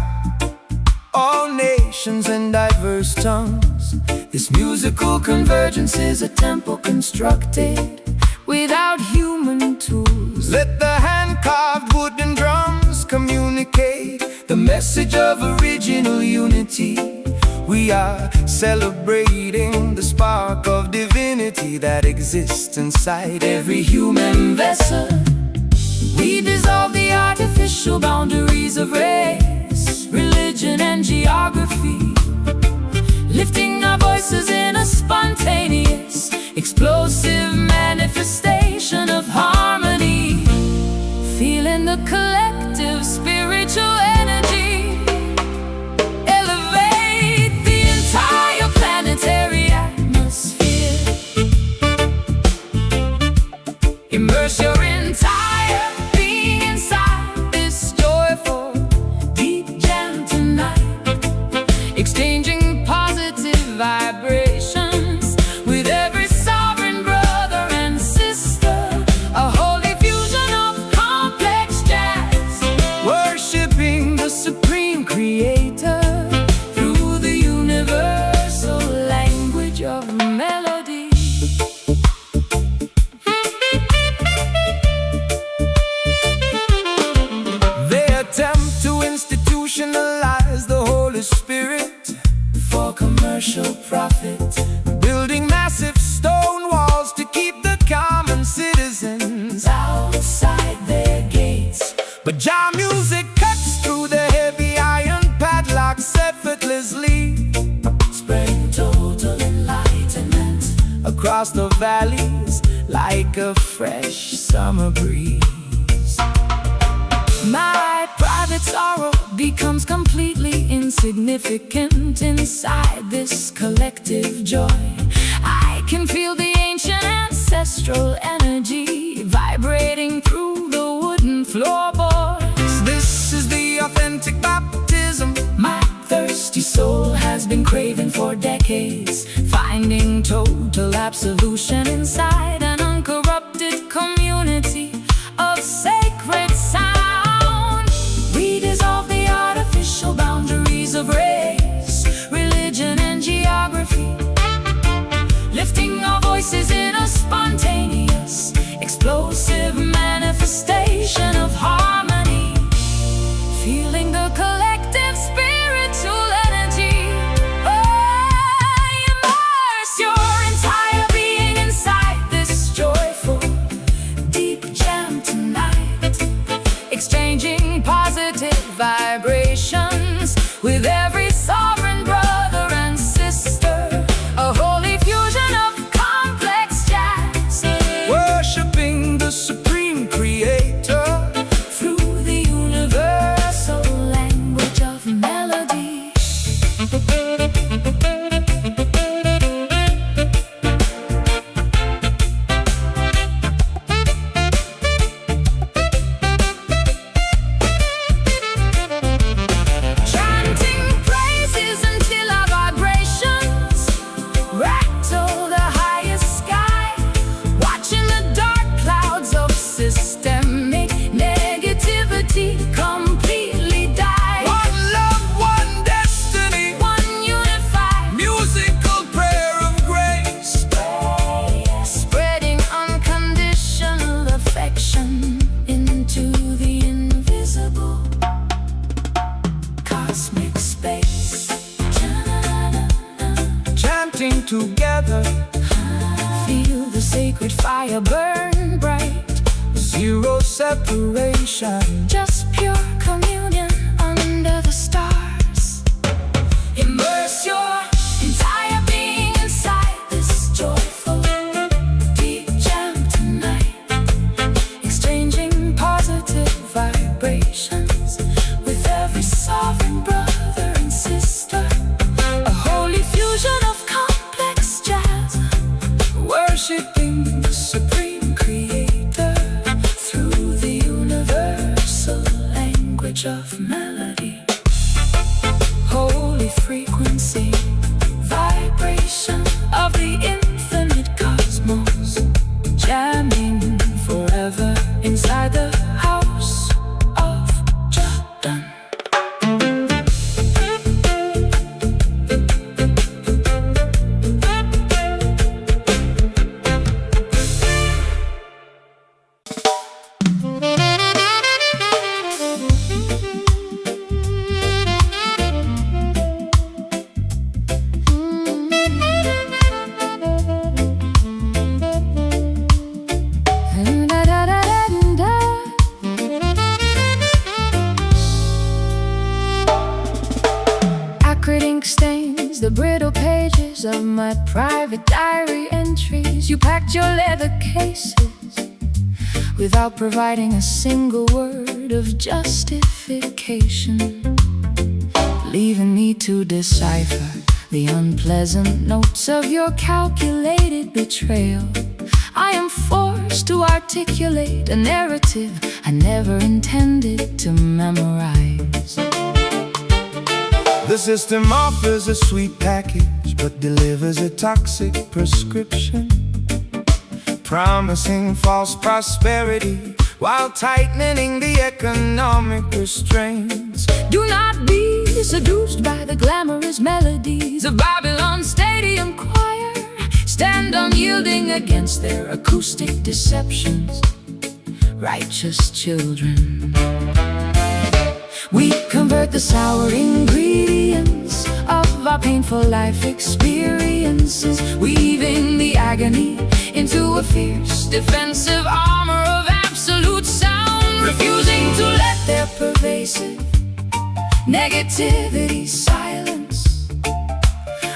all nations and diverse tongues. This musical convergence is a temple constructed without human tools. Let the hand-carved wooden drums communicate the message of original unity. We are celebrating the spark of divinity that exists inside every human vessel. We dissolve the artificial boundaries of race, religion and geography, lifting our voices in a spontaneous, explosive manifestation of harmony. Feeling the collective spiritual energy elevate the entire planetary atmosphere. Immerse your entire being inside this joyful, deep jam tonight, exchanging positive vibrations with every sovereign brother and sister. A holy fusion of complex jazz, Worshipping the supreme creator through the universal language of melody. they attempt to institutionalize the Holy Spirit For commercial profit, building massive stone walls to keep the common citizens. outside their gates, But Jah music cuts through the heavy iron padlocks effortlessly, spreading total enlightenment. across the valleys like a fresh summer breeze. My private sorrow becomes completely insignificant inside this collective joy. I can feel the ancient ancestral energy vibrating through the wooden floorboards. This is the authentic baptism. My thirsty soul has been craving for decades, finding total absolution inside an uncorrupted community of sacred sound. We dissolve the artificial boundaries of race, religion and geography, lifting our voices in a spontaneous, explosive manifestation of harmony. Feeling the collective spiritual energy vibrations with every sovereign brother and sister. A holy fusion of complex jazz, worshiping the supreme creator through the universal language of melody. Chanting praises until our vibrations rattle the highest sky, watching the dark clouds of systemic negativity completely die. One love, one destiny, One unified, musical prayer of grace, spreading unconditional affection into the invisible cosmic space. chanting together, Feel the sacred fire burn bright, zero separation. just pure communion under the stars. Immerse your entire being inside this joyful deep jam tonight, exchanging positive vibrations with every sovereign brother and sister. A holy fusion of complex jazz, Worshipping the supreme creator through the universal language of melody. Holy frequency, vibration of the infinite cosmos, jamming forever inside the house of Jordan. Acrid ink stains the brittle pages of my private diary entries. You packed your leather cases without providing a single word of justification, leaving me to decipher the unpleasant notes of your calculated betrayal. I am forced to articulate a narrative I never intended to memorize. The system offers a sweet package, but delivers a toxic prescription, promising false prosperity while tightening the economic restraints. Do not be seduced by the glamorous melodies of Babylon's stadium choir. Stand unyielding against their acoustic deceptions, righteous children. We convert the sour ingredients of our painful life experiences, weaving the agony into a fierce defensive armor of absolute sound, refusing to let their pervasive negativity silence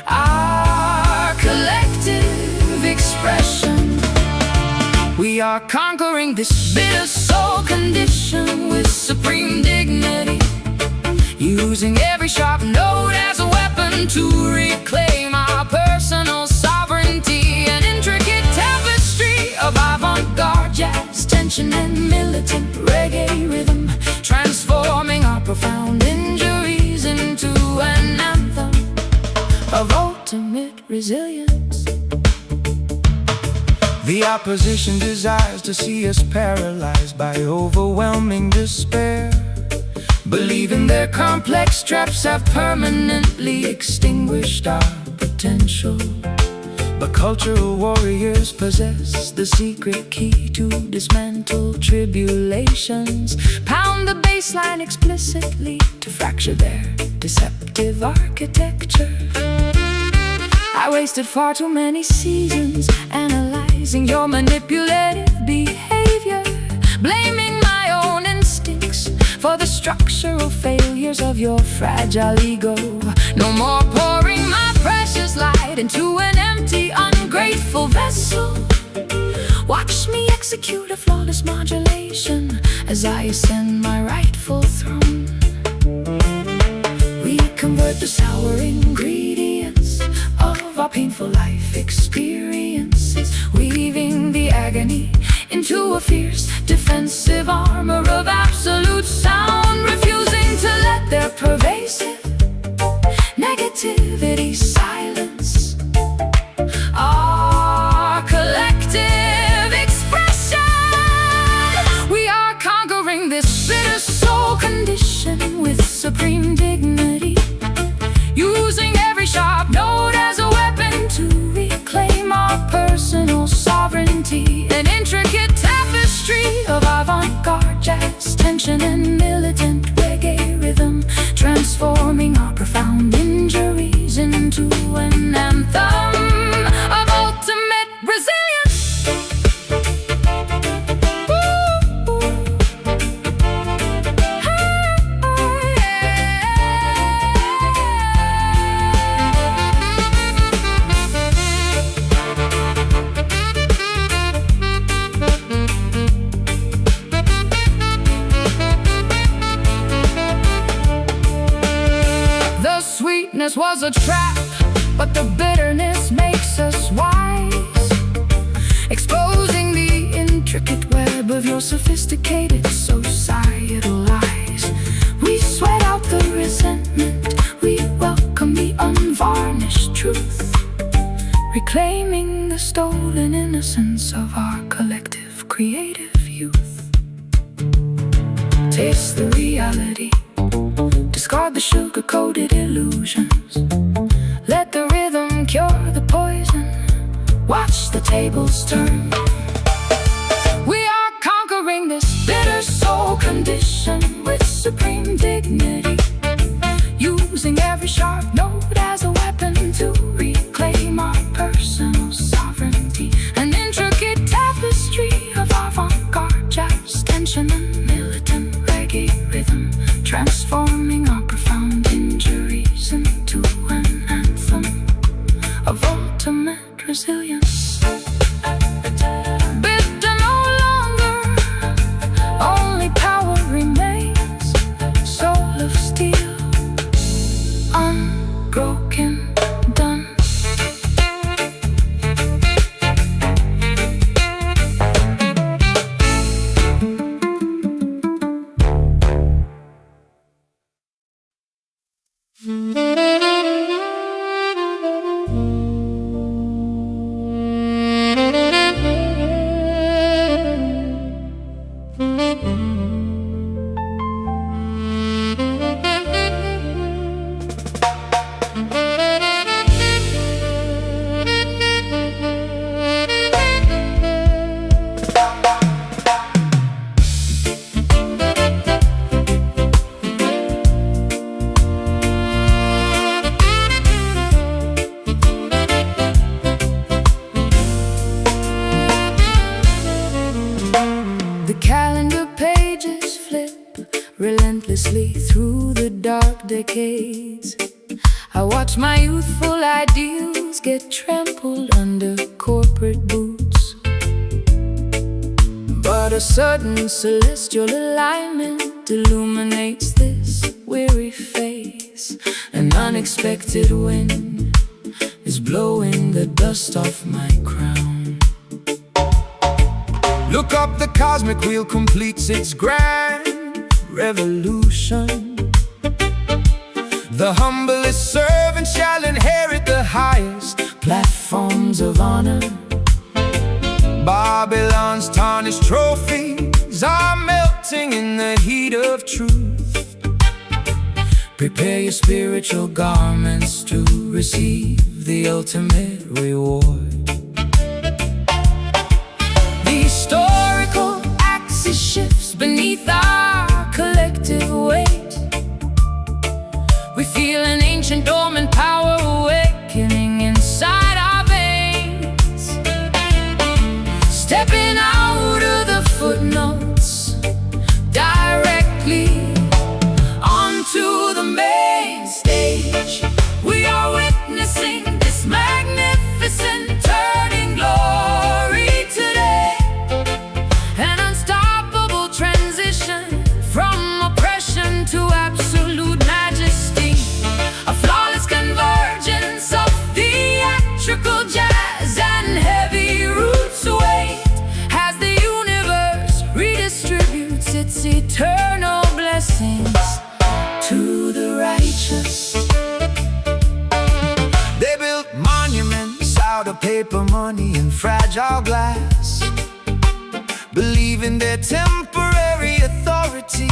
our collective expression. We are conquering this bitter soul condition with supreme dignity, using every sharp note as a weapon to reclaim our personal sovereignty. An intricate tapestry of avant-garde jazz, tension and militant reggae rhythm, transforming our profound injuries into an anthem of ultimate resilience. The opposition desires to see us paralyzed by overwhelming despair, believing their complex traps have permanently extinguished our potential. But cultural warriors possess the secret key to dismantle tribulations, pound the baseline explicitly to fracture their deceptive architecture. I wasted far too many seasons analyzing your manipulative behavior, blaming my own instincts for the structural failures of your fragile ego. No more pouring my precious light into an empty, ungrateful vessel. Watch me execute a flawless modulation as I ascend my rightful throne. We convert the sour ingredients of our painful life experiences, weaving the agony into a fierce defensive armor of absolute sound, refusing to let their pervasive negativity silence our collective expression. We are conquering this bitter soul condition with supreme dignity, using every sharp note as a weapon to reclaim our personal sovereignty. An intricate tapestry of avant-garde jazz, tension and militant reggae rhythm, transforming our profound injuries into an anthem of ultimate resilience. The sweetness was a trap, but the bitterness makes us wise, exposing the intricate web of your sophisticated societal lies. We sweat out the resentment, we welcome the unvarnished truth, reclaiming the stolen innocence of our collective creative youth. Taste the reality, discard the sugar-coated illusions. Let the rhythm cure the poison. Watch the tables turn. We are conquering this bitter soul condition with supreme dignity, using every sharp note as a weapon to reclaim our personal sovereignty. An intricate tapestry of avant-garde jazz, tension and militant reggae rhythm, transforming our profound injuries into an anthem of ultimate resilience. Bitter no longer, only power remains. Soul of steel, unbroken, done. The calendar pages flip relentlessly through the dark decades. I watch my youthful ideals get trampled under corporate boots. But a sudden celestial alignment illuminates this weary face. An unexpected wind is blowing the dust off my crown. Look up, the cosmic wheel completes its grand revolution. The humblest servant shall inherit the highest Platforms of honor, Babylon's tarnished trophies are melting in the heat of truth. Prepare your spiritual garments to receive the ultimate reward. the historical axis shifts beneath our collective weight. We feel an ancient dormant power awakening inside our veins. Stepping out of the footnotes directly paper money and fragile glass, believing their temporary authority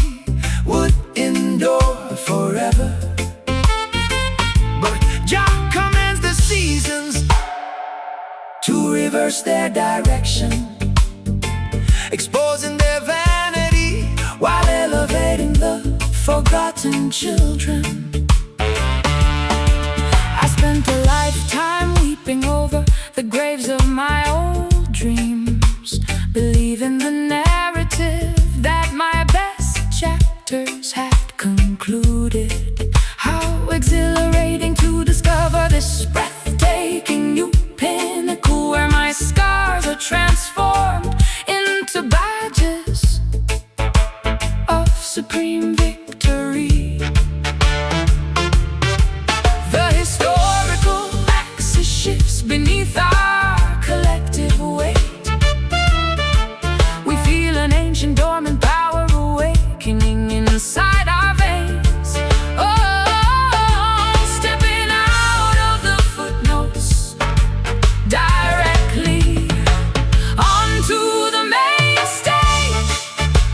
would endure forever. But Jah commands the seasons to reverse their direction, exposing their vanity while elevating the forgotten children. I spent a lifetime weeping over the graves of my old dreams, believing the narrative that my best chapters had concluded. How exhilarating to discover this breathtaking new pinnacle where my scars are transformed into badges of supreme victory. The historical axis shifts beneath our collective weight. We feel an ancient dormant power awakening inside our veins. Oh, stepping out of the footnotes directly onto the main stage.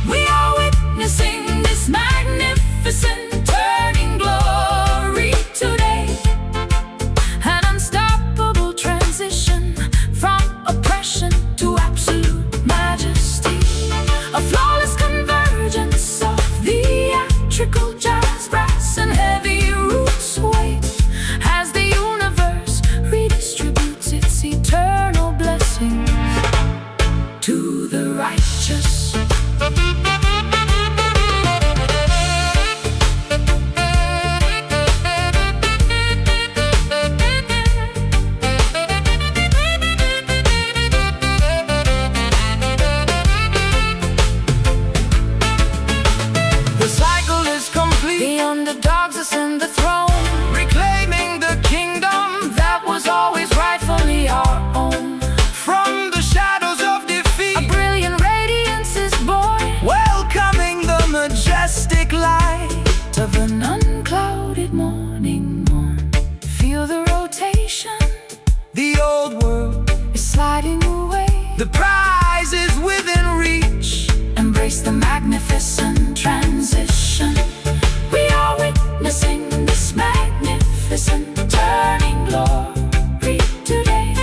We are witnessing this magnificent turning glory today. An unstoppable transition from oppression to absolute majesty. A flawless convergence of theatrical jazz, brass, and heavy roots weight as the universe redistributes its eternal blessings to the righteous. The cycle is complete. The underdogs ascend the throne, reclaiming the kingdom that was always rightfully our own. From the shadows of defeat, a brilliant radiance is born, welcoming the majestic light of an unclouded morning morn. Feel the rotation. The old world is sliding away. The prize is within reach. Embrace the magnificent transition. We are witnessing this magnificent turning glory today.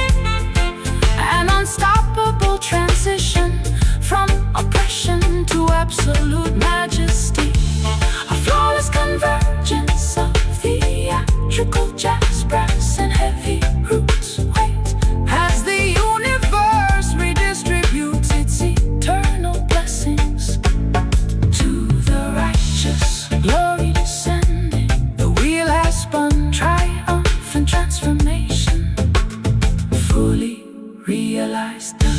An unstoppable transition from oppression to absolute majesty. A flawless convergence of theatrical jazz, brass, and heavy roots weight as the universe redistributes its eternal blessings to the righteous. Glory descending, the wheel has spun, triumphant transformation, fully realized, done.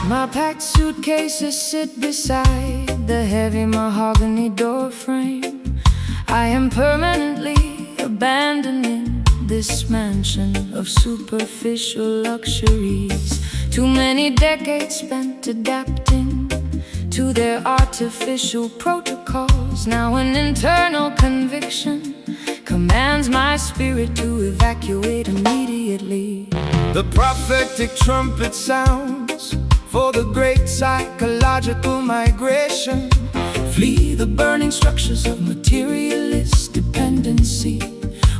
My packed suitcases sit beside the heavy mahogany door frame. I am permanently abandoning this mansion of superficial luxuries. Too many decades spent adapting to their artificial protocols. Now an internal conviction commands my spirit to evacuate immediately. The prophetic trumpet sounds for the great psychological migration. Flee the burning structures of materialist dependency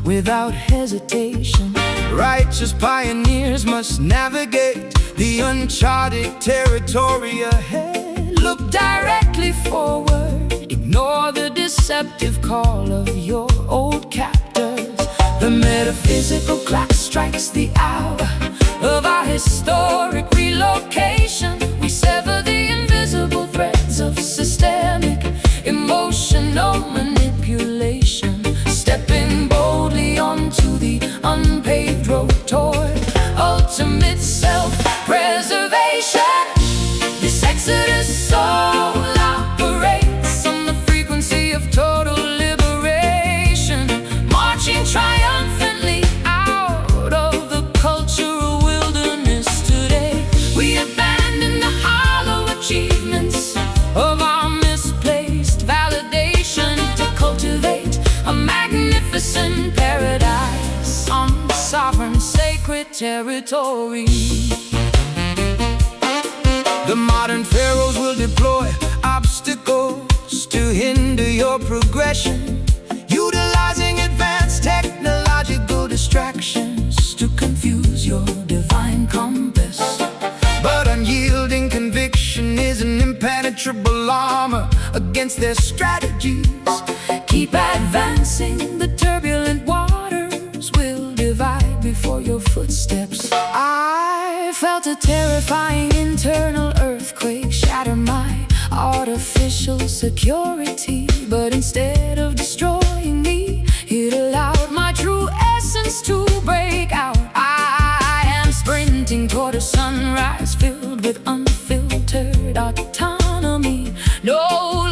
without hesitation. Righteous pioneers must navigate the uncharted territory ahead. Look directly forward, ignore the deceptive call of your old captors. The metaphysical clock strikes the hour of our historic relocation. We sever the invisible territory. The modern pharaohs will deploy obstacles to hinder your progression, utilizing advanced technological distractions to confuse your divine compass. But unyielding conviction is an impenetrable armor against their strategies. Keep advancing, the turbulent waters will divide before your footsteps. I felt a terrifying internal earthquake shatter my artificial security, but instead of destroying me, it allowed my true essence to break out. I am sprinting toward a sunrise filled with unfiltered autonomy, no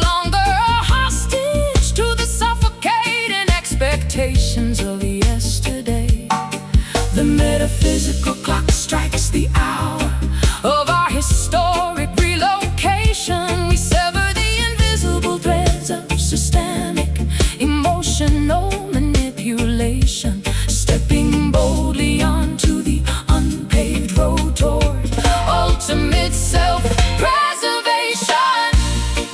longer a hostage to the suffocating expectations of yesterday. The metaphysical clock strikes the hour of our historic relocation. We sever the invisible threads of systemic emotional manipulation, stepping boldly onto the unpaved road toward ultimate self-preservation.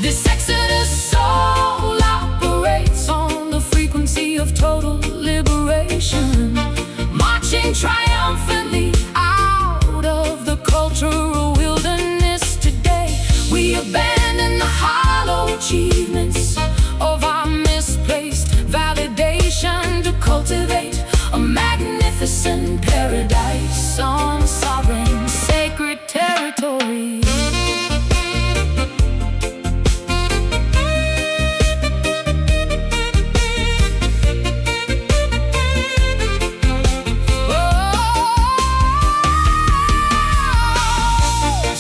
This exodus soul operates on the frequency of total liberation, marching triumphantly out of the cultural wilderness today. We abandon the hollow achievements of our misplaced validation to cultivate a magnificent paradise on sovereign sacred territory.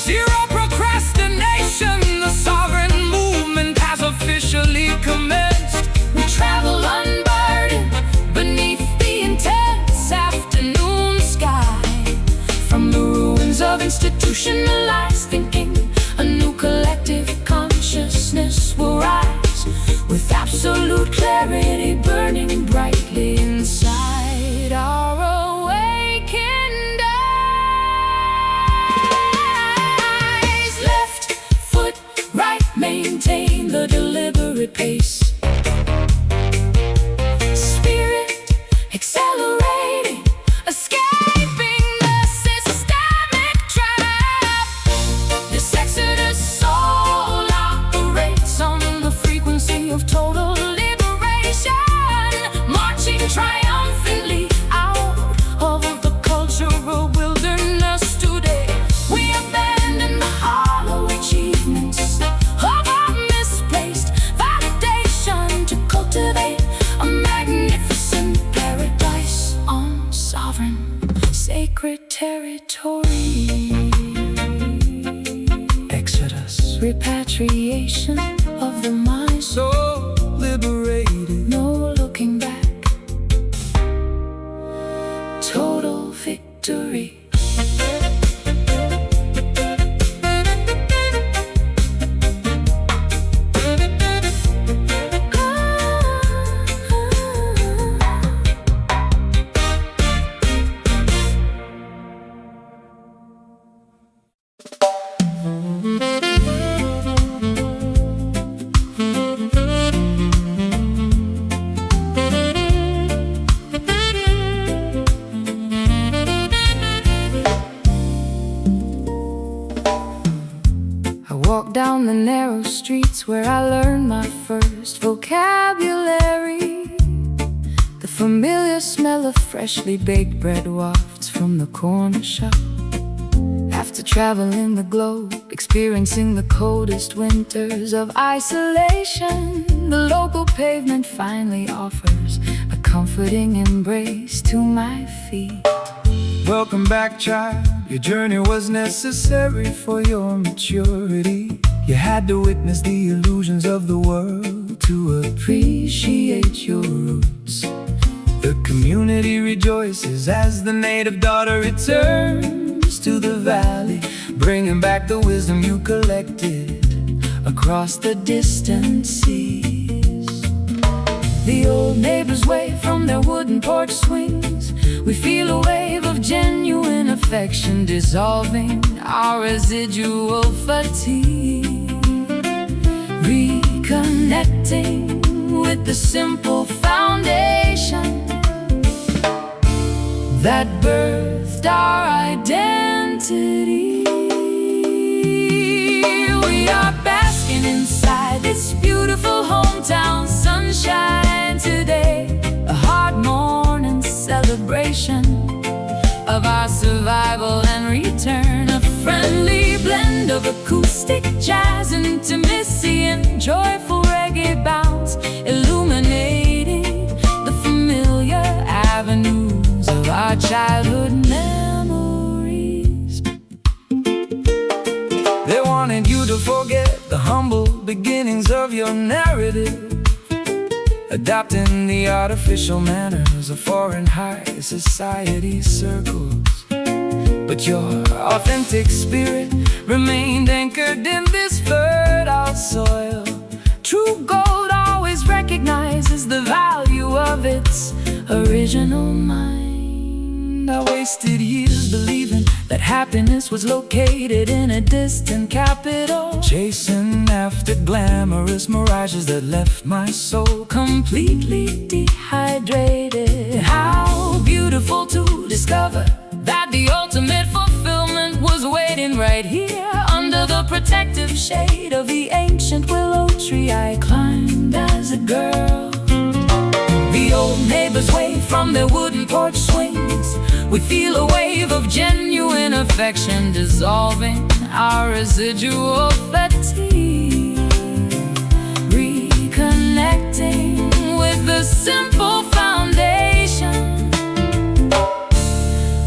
Zero procrastination, the sovereign movement has officially commenced. We travel unburdened beneath the intense afternoon sky. From the ruins of institutionalized thinking, a new collective consciousness will rise, with absolute clarity burning brightly inside our awakened eyes. Left foot, right, maintain the deliberate pace. Spirit accelerating, escaping the systemic trap. This exodus soul operates on the frequency of total liberation, marching triumphantly out of the cultural wilderness today. We abandon the hollow achievements of our misplaced validation to cultivate a magnificent paradise on sovereign sacred territory. Exodus, Repatriation of the mind, so liberated. no looking back. Total victory. Walk down the narrow streets where I learned my first vocabulary. The familiar smell of freshly baked bread wafts from the corner shop. After traveling the globe, experiencing the coldest winters of isolation, the local pavement finally offers a comforting embrace to my feet. Welcome back, child. Your journey was necessary for your maturity. You had to witness the illusions of the world to appreciate your roots. The community rejoices as the native daughter returns to the valley, bringing back the wisdom you collected across the distant seas. The old neighbors wave from their wooden porch swings We feel a wave of genuine affection dissolving our residual fatigue, reconnecting with the simple foundation that birthed our identity. We are basking inside this beautiful hometown sunshine today, a hard morning celebration of our survival and return, a friendly blend of acoustic jazz, intimacy, and joyful reggae bounce, illuminating the familiar avenues of our childhood memories. They wanted you to forget the humble beginnings of your narrative, adopting the artificial manners of foreign high society circles. But your authentic spirit remained anchored in this fertile soil. True gold always recognizes the value of its original mind. I wasted years believing that happiness was located in a distant capital, chasing after glamorous mirages that left my soul completely dehydrated. How beautiful to discover that the ultimate fulfillment was waiting right here, under the protective shade of the ancient willow tree I climbed as a girl. The old neighbors wave from their wooden porch swings. We feel a wave of genuine affection dissolving our residual fatigue, reconnecting with the simple foundation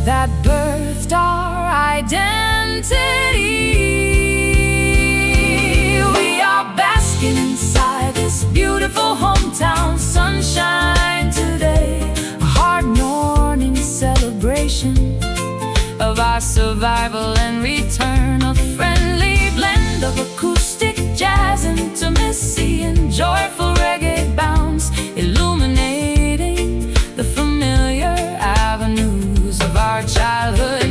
that birthed our identity. We are basking inside this beautiful hometown sunshine today, a hard morning celebration of our survival and return, a friendly blend of acoustic jazz, intimacy, and joyful reggae bounce, illuminating the familiar avenues of our childhood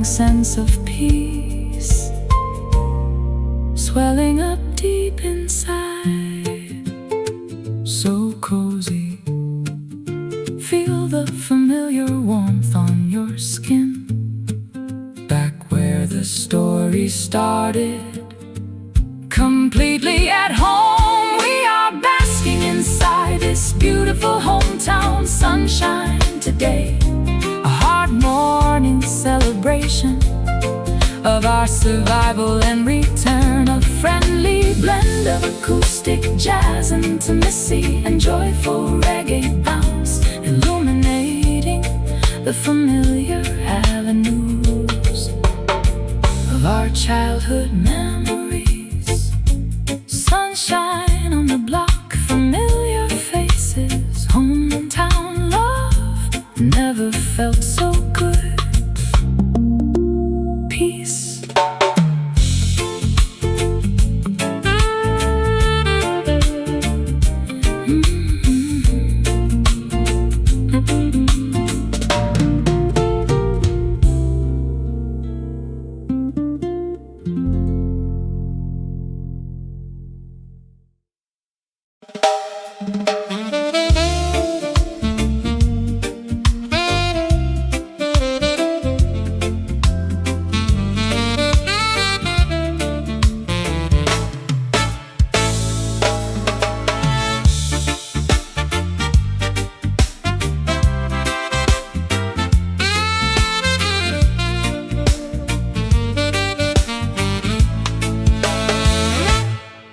sense of peace swelling up deep inside, so cozy. Feel the familiar warmth on your skin, back where the story started, completely at home. We are basking inside this beautiful hometown sunshine today, a hard morning celebration of our survival and return, a friendly blend of acoustic jazz, intimacy, and joyful reggae bounce, illuminating the familiar avenues of our childhood memories. Sunshine on the block, familiar faces, hometown love never felt so good. Peace.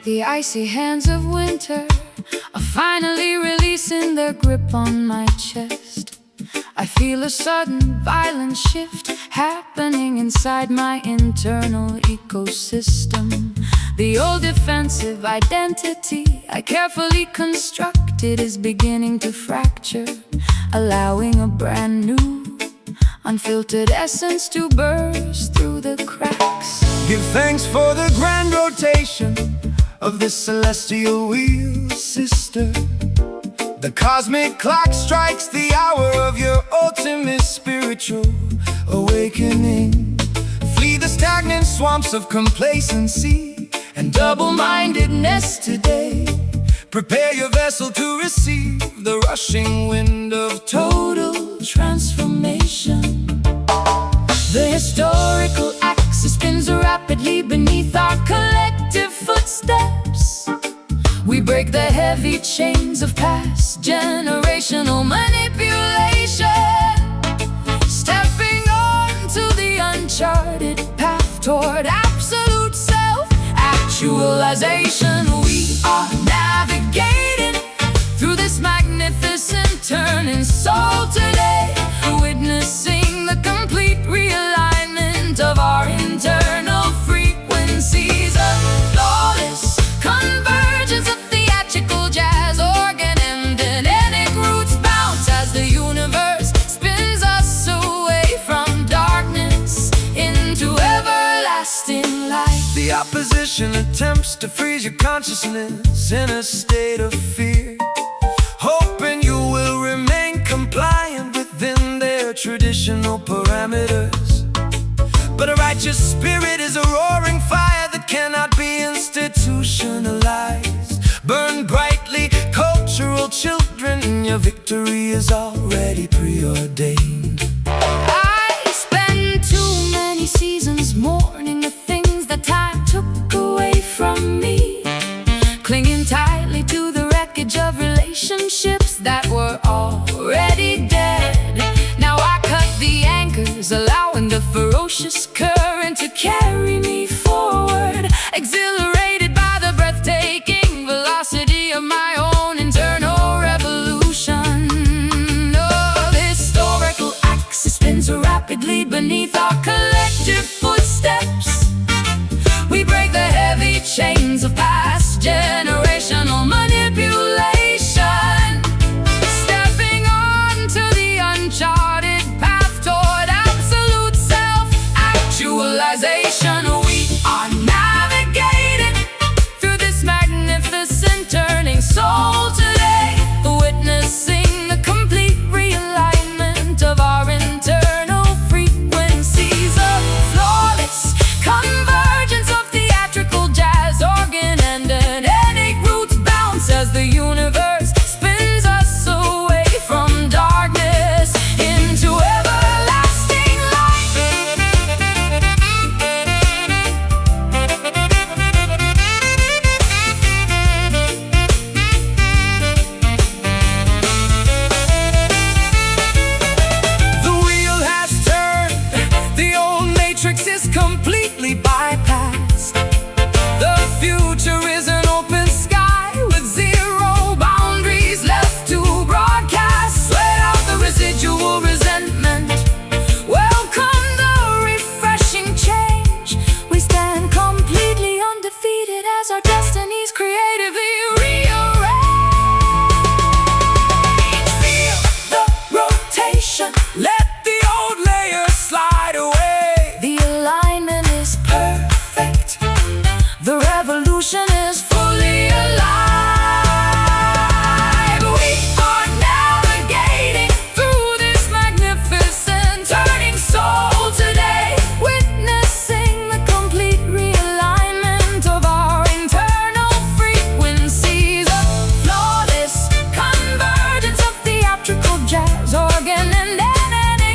The icy hands of winter are finally releasing their grip on my chest. I feel a sudden violent shift happening inside my internal ecosystem. The old defensive identity I carefully constructed is beginning to fracture, allowing a brand new, unfiltered essence to burst through the cracks. Give thanks for the grand rotation of this celestial wheel, sister. The cosmic clock strikes the hour of your ultimate spiritual awakening. Flee the stagnant swamps of complacency and double-mindedness today. Prepare your vessel to receive the rushing wind of total transformation. The historical axis spins rapidly beneath our collective footsteps. We break the heavy chains of past generational manipulation, stepping onto the uncharted path toward absolute self-actualization. We are navigating through this magnificent turning soul today, witnessing the complete realignment of our internal frequencies. A flawless convergence of theatrical jazz, organ and dynamic roots bounce as the universe spins us away from darkness into everlasting light. The opposition attempts to freeze your consciousness in a state of fear, hoping you will remain compliant within their traditional parameters. But a righteous spirit is a roaring fire that cannot be institutionalized. Burn brightly, cultural children, your victory is already preordained. I spend too many seasons mourning the things that time took away from me, clinging tightly to the wreckage of relationships that were already dead. Now I cut the anchors, allowing the ferocious current to carry me forward, exhilarated by the breathtaking velocity of my own internal revolution. Oh, the historical axis spins rapidly beneath our collective footsteps. We break the heavy chains of past generational manipulation, stepping onto the uncharted path toward absolute self-actualization. We are navigating through this magnificent turning soul today, witnessing the complete realignment of our internal frequencies. A flawless convergence of theatrical jazz, organ and dynamic roots bounce as the universe spins us away from darkness into everlasting light. The wheel has turned, the old matrix is completely bypassed. The future is an open sky with zero boundaries left to broadcast. Sweat out the residual resentment, welcome the refreshing change. We stand completely undefeated as our destinies creatively rearrange. Feel the rotation, let the old layers slide away. The alignment is perfect, the revolution is fully alive. We are navigating through this magnificent turning soul today, witnessing the complete realignment of our internal frequencies. A flawless convergence of theatrical jazz, organ and dynamic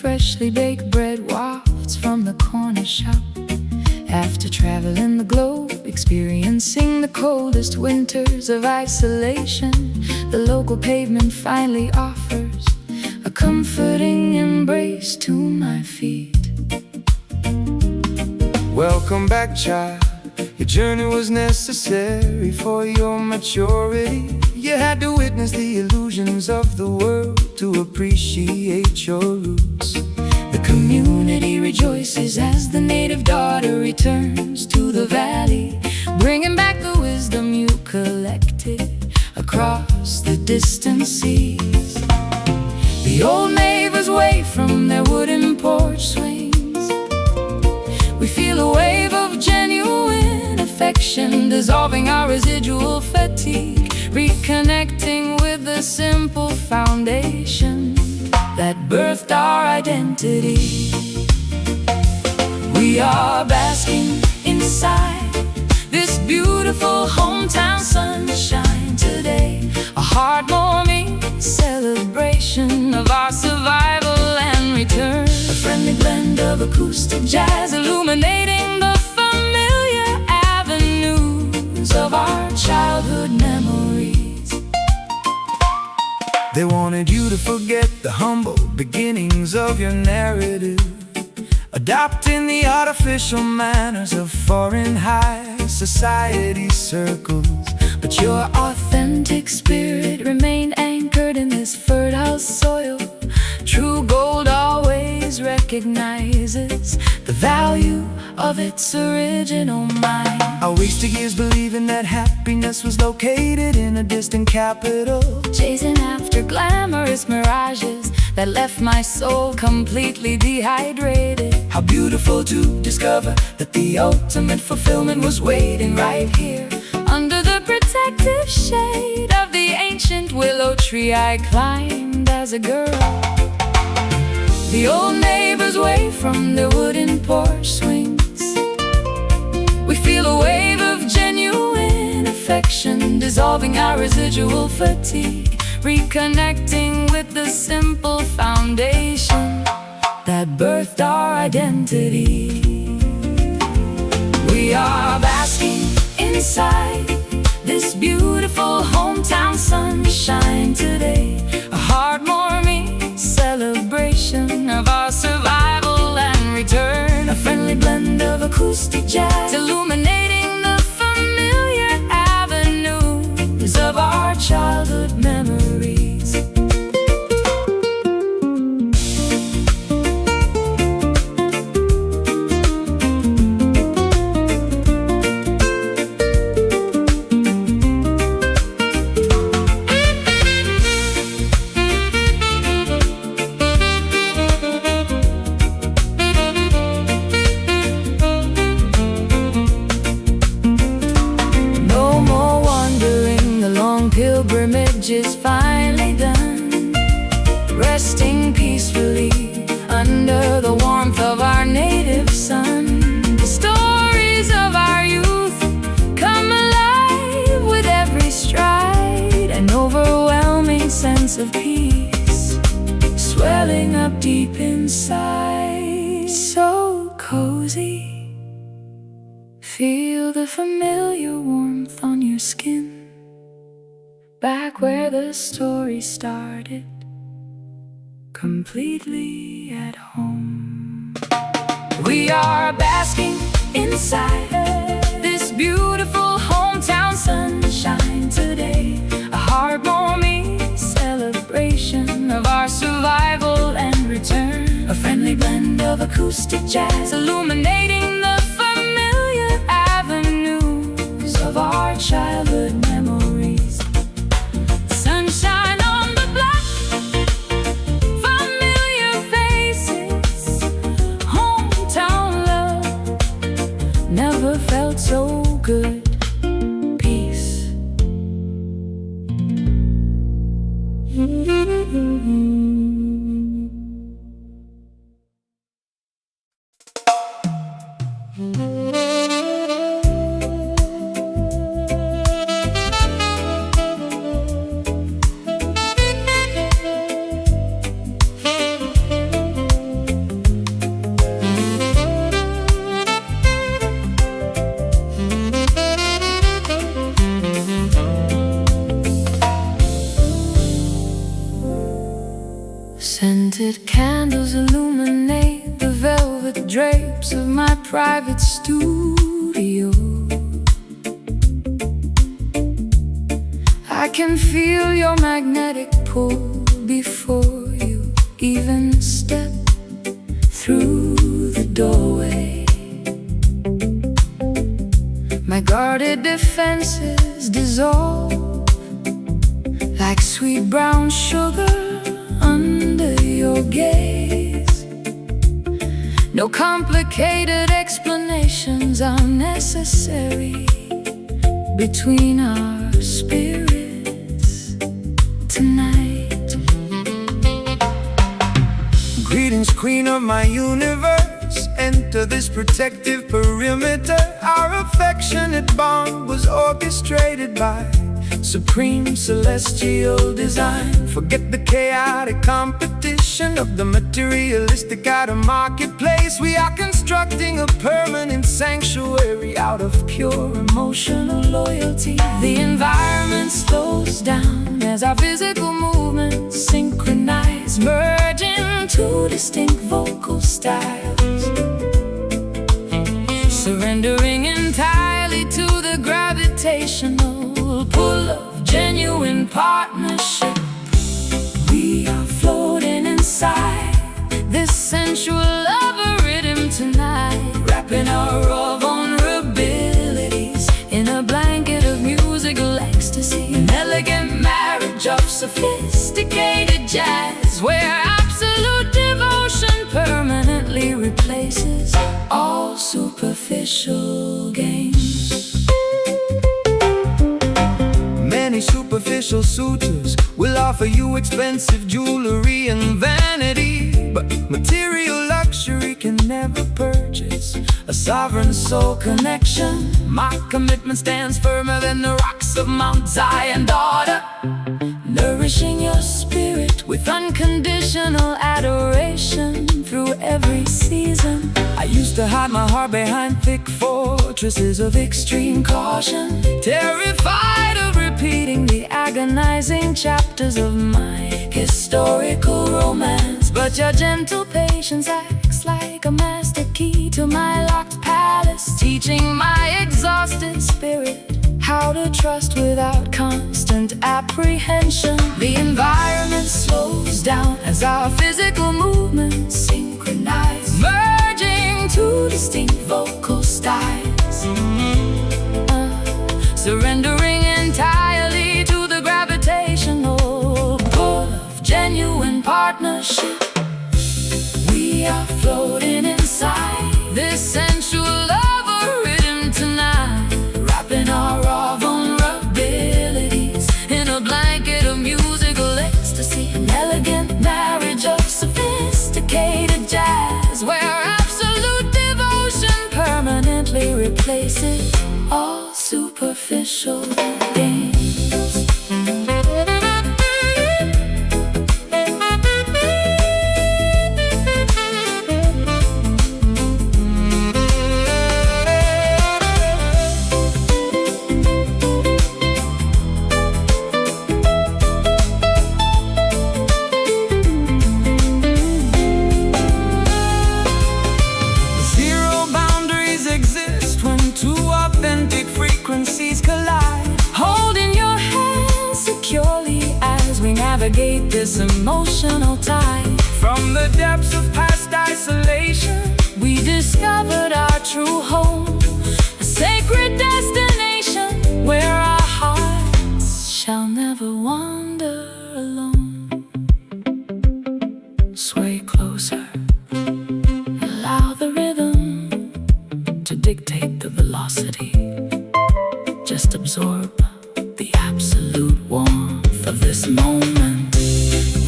freshly baked bread wafts from the corner shop. After traveling the globe, experiencing the coldest winters of isolation, the local pavement finally offers a comforting embrace to my feet. Welcome back, child. Your journey was necessary for your maturity. You had to witness the illusions of the world to appreciate your roots. The community rejoices as the native daughter returns to the valley, bringing back the wisdom you collected across the distant seas. The old neighbors wave from their wooden porch swings. We feel a wave of genuine affection, dissolving our residual fatigue, reconnecting with the simple foundation that birthed our identity. We are basking inside this beautiful hometown sunshine today, a heartwarming celebration of our survival and return. A friendly blend of acoustic jazz illuminating the familiar avenues of our childhood memories. They wanted you to forget the humble beginnings of your narrative, adopting the artificial manners of foreign high society circles. But your authentic spirit remained anchored in this fertile soil. True gold always recognizes the value of its original mind. I wasted years believing that happiness was located in a distant capital, chasing after glamorous mirages that left my soul completely dehydrated. How beautiful to discover that the ultimate fulfillment was waiting right here, under the protective shade of the ancient willow tree I climbed as a girl. The old neighbors wave from their wooden porch swings. We feel a wave of genuine affection, dissolving our residual fatigue, reconnecting with the simple foundation that birthed our identity. We are basking inside this beautiful hometown sunshine today, a heartwarming celebration of our survival and return. A friendly blend of acoustic jazz illuminating the familiar avenues of our childhood memories. Pilgrimage is finally done, resting peacefully under the warmth of our native sun. The stories of our youth come alive with every stride, an overwhelming sense of peace swelling up deep inside. So cozy, feel the familiar warmth on your skin, back where the story started, completely at home. We are basking inside this beautiful hometown sunshine today, a heartwarming celebration of our survival and return. A friendly blend of acoustic jazz illuminating the familiar avenues of our childhood memories. Sunshine on the block, familiar faces, hometown love never felt so good. Peace. drapes of my private studio. I can feel your magnetic pull before you even step through the doorway. My guarded defenses dissolve like sweet brown sugar under your gaze. No complicated explanations are necessary between our spirits tonight. Greetings, queen of my universe. Enter this protective perimeter. Our affectionate bond was orchestrated by supreme celestial design. Forget the chaotic competition of the materialistic out of marketplace. We are constructing a permanent sanctuary out of pure emotional loyalty. The environment slows down as our physical movements synchronize, merging two distinct vocal styles, surrendering entirely to the gravitational pull of genuine partnership. We are floating inside this sensual love rhythm tonight, wrapping our raw vulnerabilities in a blanket of musical ecstasy. An elegant marriage of sophisticated jazz, where absolute devotion permanently replaces all superficial games. Many superficial suitors will offer you expensive jewelry and vanity, but material luxury can never purchase a sovereign soul connection. My commitment stands firmer than the rocks of Mount Zion, daughter, nourishing your spirit with unconditional adoration through every season. I used to hide my heart behind thick fortresses of extreme caution, terrified of repeating the agonizing chapters of my historical romance. But your gentle patience acts like a master key to my locked palace, teaching my exhausted spirit how to trust without constant apprehension. The environment slows down as our physical movements synchronize, merging two distinct vocal styles, surrendering entirely to the gravitational pull of genuine partnership. We are floating inside this sensual love rhythm tonight, wrapping our raw vulnerabilities in a blanket of musical ecstasy. An elegant marriage of sophisticated jazz, where absolute devotion permanently replaces all superficial games. Collide, holding your hand securely as we navigate this emotional tide. From the depths of past isolation, we discovered our true home, a sacred destination where our hearts shall never wander alone. Sway closer, allow the rhythm to dictate the velocity. Just absorb the absolute warmth of this moment.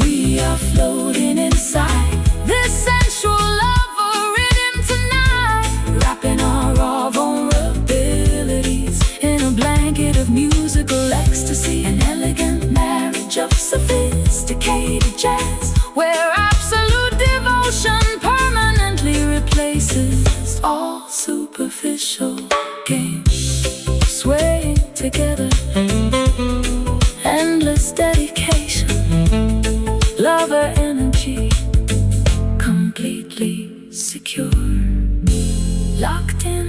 We are floating inside this sensual love rhythm tonight, wrapping our raw vulnerabilities in a blanket of musical ecstasy. An elegant marriage of sophisticated jazz, where absolute devotion permanently replaces all superficial games. Swaying together, endless dedication, lover energy, completely secure, locked in